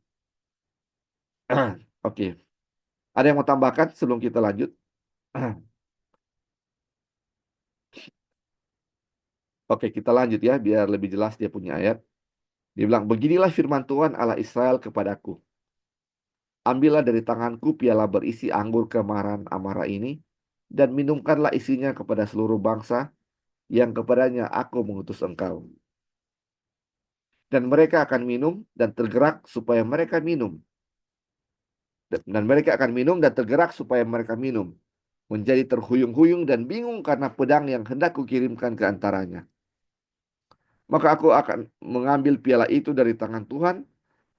S1: Oke, ada yang mau tambahkan sebelum kita lanjut? Oke, kita lanjut ya, biar lebih jelas dia punya ayat. Dia bilang, beginilah firman Tuhan Allah Israel kepadaku. Ambillah dari tanganku piala berisi anggur kemarahan amarah ini, dan minumkanlah isinya kepada seluruh bangsa yang kepadanya aku mengutus engkau. Dan mereka akan minum dan tergerak supaya mereka minum. Dan mereka akan minum dan tergerak supaya mereka minum. Menjadi terhuyung-huyung dan bingung karena pedang yang hendak kukirimkan ke antaranya. Maka aku akan mengambil piala itu dari tangan Tuhan,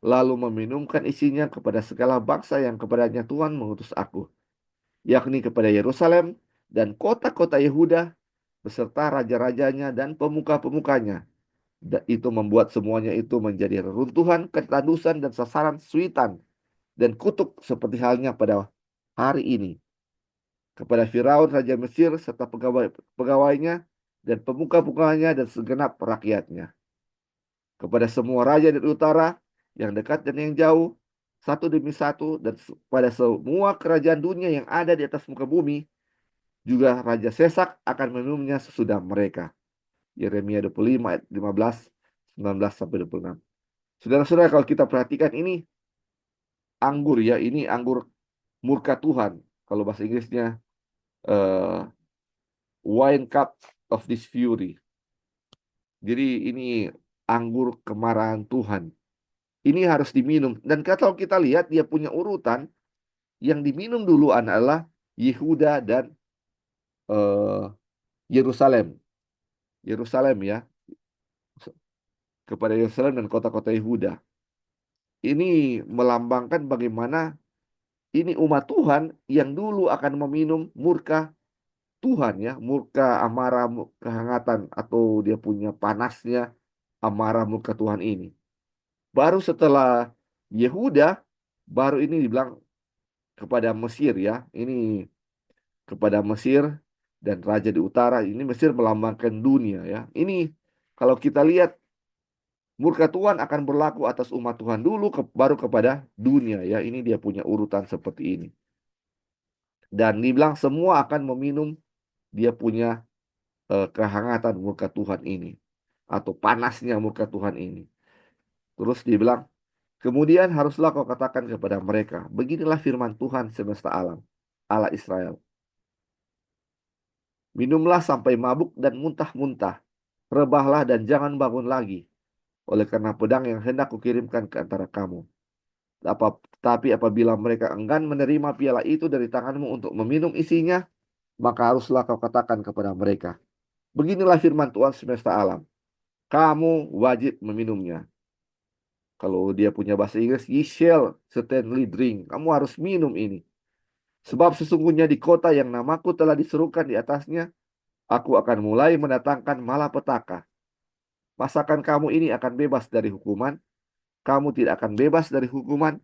S1: lalu meminumkan isinya kepada segala bangsa yang kepadanya Tuhan mengutus aku, yakni kepada Yerusalem dan kota-kota Yehuda, beserta raja-rajanya dan pemuka-pemukanya. Itu membuat semuanya itu menjadi reruntuhan, ketadusan, dan sasaran suitan, dan kutuk seperti halnya pada hari ini. Kepada Firaun, Raja Mesir, serta pegawainya, dan pemuka-pemukanya, dan segenap rakyatnya. Kepada semua raja dari utara, yang dekat dan yang jauh, satu demi satu, dan pada semua kerajaan dunia yang ada di atas muka bumi, juga Raja Sesak akan minumnya sesudah mereka. Yeremia 25 ayat 15, 19 sampai 26. Saudara-saudara, kalau kita perhatikan ini anggur ya, ini anggur murka Tuhan. Kalau bahasa Inggrisnya eh, wine cup of this fury. Jadi ini anggur kemarahan Tuhan. Ini harus diminum. Dan kalau kita lihat dia punya urutan, yang diminum dulu adalah Yehuda dan eh, Yerusalem. Yerusalem ya, kepada Yerusalem dan kota-kota Yehuda. Ini melambangkan bagaimana ini umat Tuhan yang dulu akan meminum murka Tuhan ya, murka amarah kehangatan atau dia punya panasnya amarah murka Tuhan ini. Baru setelah Yehuda, baru ini dibilang kepada Mesir ya. Ini kepada Mesir dan raja di utara. Ini Mesir melambangkan dunia ya. Ini kalau kita lihat murka Tuhan akan berlaku atas umat Tuhan dulu baru kepada dunia ya. Ini dia punya urutan seperti ini. Dan dibilang semua akan meminum dia punya kehangatan murka Tuhan ini atau panasnya murka Tuhan ini. Terus dibilang, kemudian haruslah kau katakan kepada mereka, beginilah firman Tuhan semesta alam, Allah Israel. Minumlah sampai mabuk dan muntah-muntah. Rebahlah dan jangan bangun lagi. Oleh karena pedang yang hendak kukirimkan ke antara kamu. Tapi apabila mereka enggan menerima piala itu dari tanganmu untuk meminum isinya, maka haruslah kau katakan kepada mereka, beginilah firman Tuhan semesta alam. Kamu wajib meminumnya. Kalau dia punya bahasa Inggris, ye shall certainly drink. Kamu harus minum ini. Sebab sesungguhnya di kota yang namaku telah diserukan di atasnya, aku akan mulai mendatangkan malapetaka. Masakan kamu ini akan bebas dari hukuman. Kamu tidak akan bebas dari hukuman.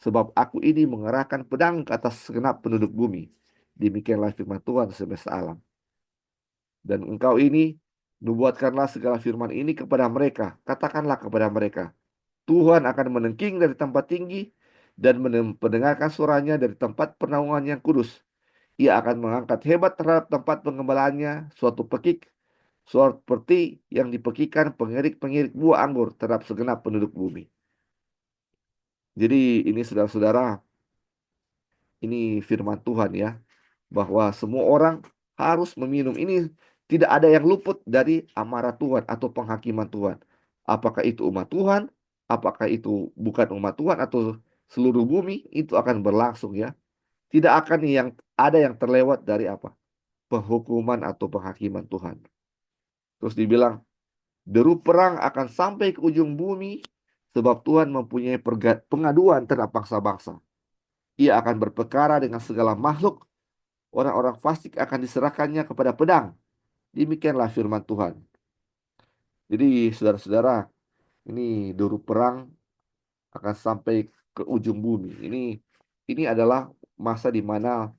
S1: Sebab aku ini mengerahkan pedang ke atas segenap penduduk bumi. Demikianlah firman Tuhan semesta alam. Dan engkau ini, nubuatkanlah segala firman ini kepada mereka. Katakanlah kepada mereka, Tuhan akan menengking dari tempat tinggi dan mendengarkan suaranya dari tempat pernaungan yang kudus. Ia akan mengangkat hebat terhadap tempat pengembalaannya, suatu pekik, seperti yang dipekikan pengirik-pengirik buah anggur terhadap segenap penduduk bumi. Jadi ini saudara-saudara, ini firman Tuhan ya, bahwa semua orang harus meminum. Ini tidak ada yang luput dari amarah Tuhan atau penghakiman Tuhan. Apakah itu umat Tuhan, apakah itu bukan umat Tuhan atau seluruh bumi, itu akan berlangsung ya. Tidak akan yang ada yang terlewat dari penghukuman atau penghakiman Tuhan. Terus dibilang, deru perang akan sampai ke ujung bumi, sebab Tuhan mempunyai pengaduan terhadap bangsa-bangsa. Ia akan berperkara dengan segala makhluk. Orang-orang fasik akan diserahkannya kepada pedang. Demikianlah firman Tuhan. Jadi saudara-saudara, ini deru perang akan sampai ke ujung bumi. Ini adalah masa di mana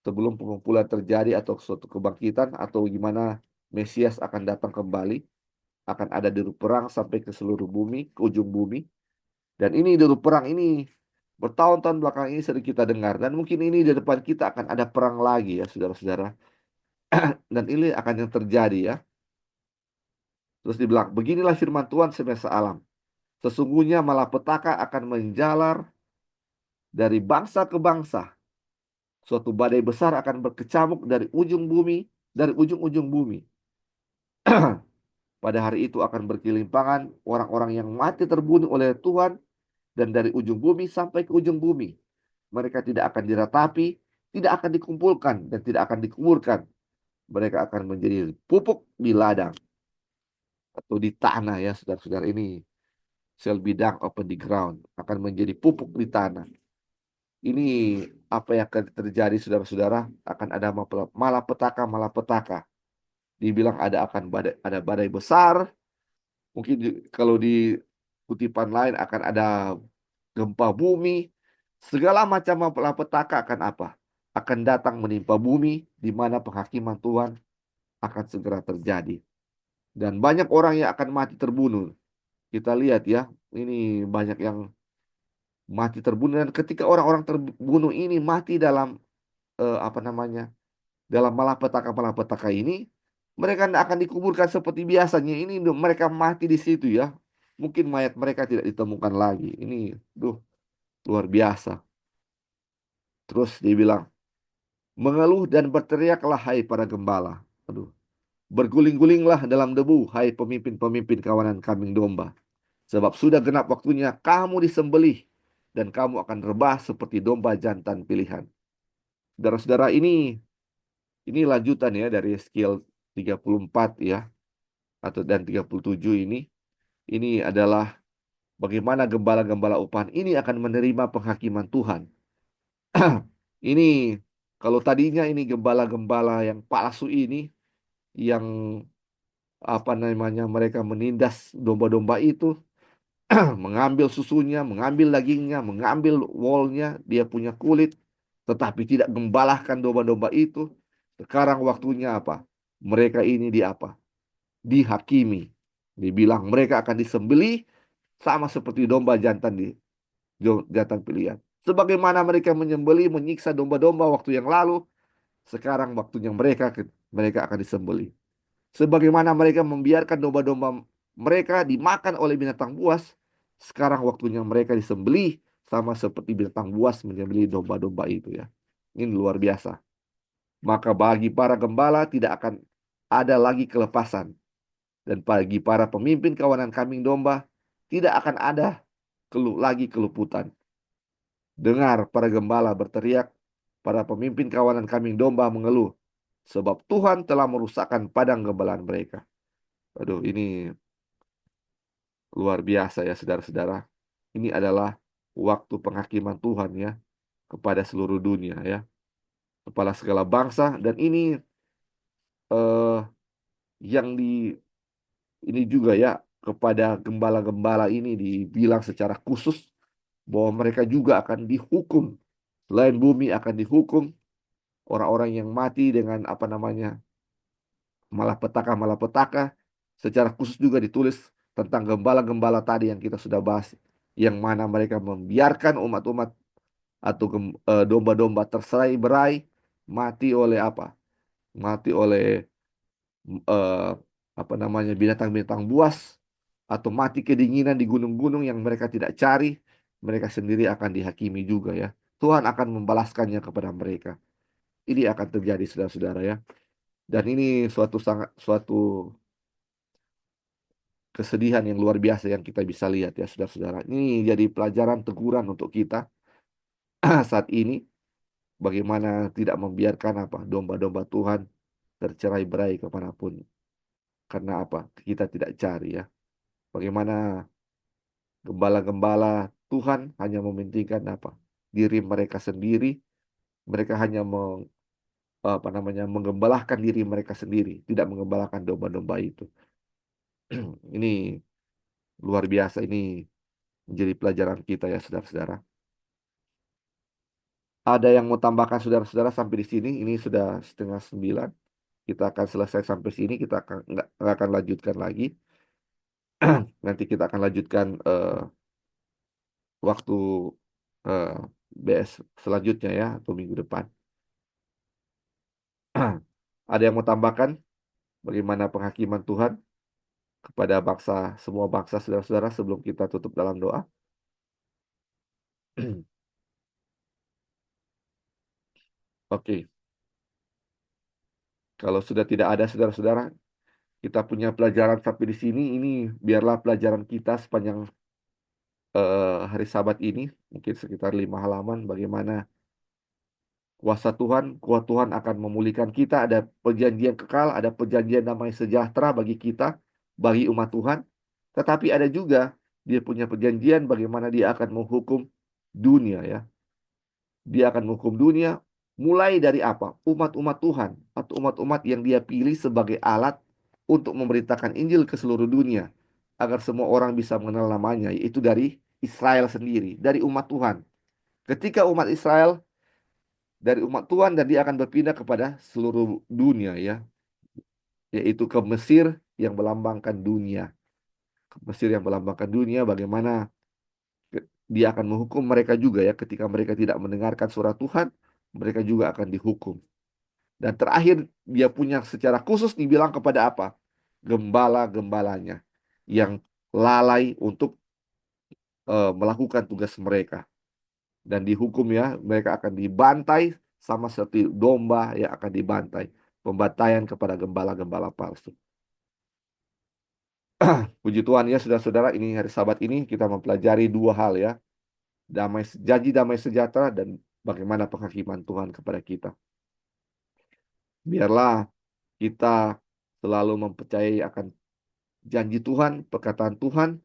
S1: sebelum pengumpulan terjadi atau suatu kebangkitan atau gimana Mesias akan datang kembali, akan ada deru perang sampai ke seluruh bumi, ke ujung bumi. Dan ini deru perang ini bertahun-tahun belakang ini sering kita dengar. Dan mungkin ini di depan kita akan ada perang lagi ya saudara-saudara. Dan ini akan yang terjadi ya. Terus dibilang, beginilah firman Tuhan semesta alam. Sesungguhnya malapetaka akan menjalar dari bangsa ke bangsa. Suatu badai besar akan berkecamuk dari ujung bumi, dari ujung-ujung bumi. Pada hari itu akan berkelimpangan orang-orang yang mati terbunuh oleh Tuhan dan dari ujung bumi sampai ke ujung bumi. Mereka tidak akan diratapi, tidak akan dikumpulkan, dan tidak akan dikuburkan. Mereka akan menjadi pupuk di ladang atau di tanah ya saudara-saudara ini. Sel bidang open di ground akan menjadi pupuk di tanah. Ini apa yang akan terjadi saudara-saudara, akan ada malapetaka. Dibilang ada badai besar, mungkin kalau di kutipan lain akan ada gempa bumi, segala macam malapetaka akan apa? Akan datang menimpa bumi di mana penghakiman Tuhan akan segera terjadi. Dan banyak orang yang akan mati terbunuh. Kita lihat ya, ini banyak yang mati terbunuh dan ketika orang-orang terbunuh ini mati dalam apa namanya? Dalam malapetaka-malapetaka ini, mereka tidak akan dikuburkan seperti biasanya. Ini mereka mati di situ ya. Mungkin mayat mereka tidak ditemukan lagi. Ini, luar biasa. Terus dia bilang, mengeluh dan berteriaklah hai para gembala. Aduh, berguling-gulinglah dalam debu, hai pemimpin-pemimpin kawanan kambing domba. Sebab sudah genap waktunya kamu disembelih dan kamu akan rebah seperti domba jantan pilihan. Saudara-saudara, ini lanjutan ya dari skill 34 ya atau dan 37 ini. Ini adalah bagaimana gembala-gembala upahan ini akan menerima penghakiman Tuhan. Ini kalau tadinya ini gembala-gembala yang palsu ini yang apa namanya mereka menindas domba-domba itu, mengambil susunya, mengambil dagingnya, mengambil woolnya, dia punya kulit, tetapi tidak gembalahkan domba-domba itu. Sekarang waktunya apa? Mereka ini di apa? Dihakimi. Dibilang mereka akan disembelih sama seperti domba jantan jantan pilihan. Sebagaimana mereka menyembelih, menyiksa domba-domba waktu yang lalu, sekarang waktunya mereka akan disembelih. Sebagaimana mereka membiarkan domba-domba mereka dimakan oleh binatang buas, sekarang waktunya mereka disembelih sama seperti binatang buas menyembelih domba-domba itu ya. Ini luar biasa. Maka bagi para gembala tidak akan ada lagi kelepasan. Dan bagi para pemimpin kawanan kambing domba tidak akan ada lagi keluputan. Dengar para gembala berteriak, para pemimpin kawanan kambing domba mengeluh, sebab Tuhan telah merusakkan padang gembalaan mereka. Aduh, ini luar biasa ya saudara-saudara. Ini adalah waktu penghakiman Tuhan ya kepada seluruh dunia ya, kepala segala bangsa. Dan ini eh, yang ini juga ya kepada gembala-gembala ini dibilang secara khusus bahwa mereka juga akan dihukum. Selain bumi akan dihukum, orang-orang yang mati dengan apa namanya malapetaka secara khusus juga ditulis tentang gembala-gembala tadi yang kita sudah bahas, yang mana mereka membiarkan umat-umat atau domba-domba terserai berai mati oleh apa? Mati oleh eh, apa namanya binatang-binatang buas atau mati kedinginan di gunung-gunung yang mereka tidak cari, mereka sendiri akan dihakimi juga ya. Tuhan akan membalaskannya kepada mereka. Ini akan terjadi saudara-saudara ya. Dan ini suatu kesedihan yang luar biasa yang kita bisa lihat ya saudara-saudara. Ini jadi pelajaran teguran untuk kita saat ini bagaimana tidak membiarkan apa domba-domba Tuhan tercerai-berai kemanapun. Karena apa? Kita tidak cari ya. Bagaimana gembala-gembala Tuhan hanya mementingkan apa? Diri mereka sendiri. Mereka hanya apa namanya menggembalakan diri mereka sendiri, tidak menggembalakan domba-domba itu. Ini luar biasa. Ini menjadi pelajaran kita ya saudara-saudara. Ada yang mau tambahkan saudara-saudara sampai di sini? Ini sudah 8:30. Kita akan selesai sampai sini. Kita nggak akan lanjutkan lagi. Nanti kita akan lanjutkan waktu eh, BS selanjutnya ya, atau minggu depan. Ada yang mau tambahkan bagaimana penghakiman Tuhan kepada bangsa, semua bangsa saudara-saudara sebelum kita tutup dalam doa? Oke, kalau sudah tidak ada saudara-saudara, kita punya pelajaran sampai di sini. Ini biarlah pelajaran kita sepanjang hari Sabat ini, mungkin sekitar 5 halaman, bagaimana kuasa Tuhan, kuat Tuhan akan memulihkan kita. Ada perjanjian kekal, ada perjanjian damai sejahtera bagi kita, bagi umat Tuhan. Tetapi ada juga dia punya perjanjian bagaimana dia akan menghukum dunia ya. Dia akan menghukum dunia mulai dari apa? Umat-umat Tuhan atau umat-umat yang dia pilih sebagai alat untuk memberitakan Injil ke seluruh dunia agar semua orang bisa mengenal namanya, yaitu dari Israel sendiri, dari umat Tuhan. Ketika umat Israel dari umat Tuhan dan dia akan berpindah kepada seluruh dunia ya, yaitu ke Mesir yang melambangkan dunia. Ke Mesir yang melambangkan dunia, bagaimana dia akan menghukum mereka juga ya, ketika mereka tidak mendengarkan suara Tuhan, mereka juga akan dihukum. Dan terakhir dia punya secara khusus dibilang kepada apa? Gembala-gembalanya yang lalai untuk melakukan tugas mereka. Dan dihukum ya, mereka akan dibantai sama seperti domba yang akan dibantai. Pembantaian kepada gembala-gembala palsu. Puji Tuhan ya saudara-saudara, ini hari Sabat ini kita mempelajari 2 hal ya. Janji damai sejahtera dan bagaimana penghakiman Tuhan kepada kita. Biarlah kita selalu mempercayai akan janji Tuhan, perkataan Tuhan,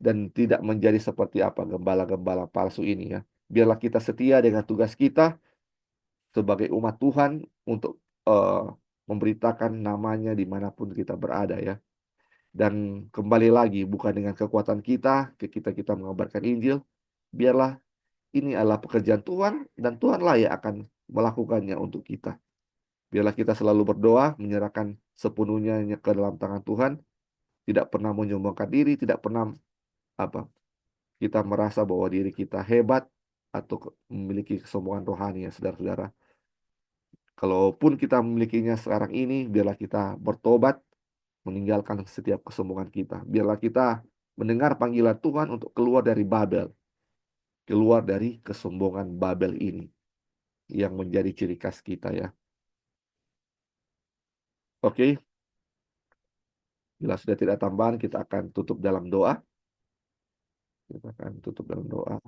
S1: dan tidak menjadi seperti apa gembala-gembala palsu ini ya. Biarlah kita setia dengan tugas kita sebagai umat Tuhan untuk memberitakan namanya dimanapun kita berada ya. Dan kembali lagi, bukan dengan kekuatan kita, kita mengabarkan Injil. Biarlah ini adalah pekerjaan Tuhan, dan Tuhanlah yang akan melakukannya untuk kita. Biarlah kita selalu berdoa, menyerahkan sepenuhnya ke dalam tangan Tuhan, tidak pernah menyombongkan diri, tidak pernah apa kita merasa bahwa diri kita hebat atau memiliki kesombongan rohani ya saudara-saudara. Kalaupun kita memilikinya sekarang ini, biarlah kita bertobat, meninggalkan setiap kesombongan kita. Biarlah kita mendengar panggilan Tuhan untuk keluar dari Babel, keluar dari kesombongan Babel ini yang menjadi ciri khas kita ya. Oke, bila sudah tidak tambahan, kita akan tutup dalam doa. Kita akan tutup dalam doa.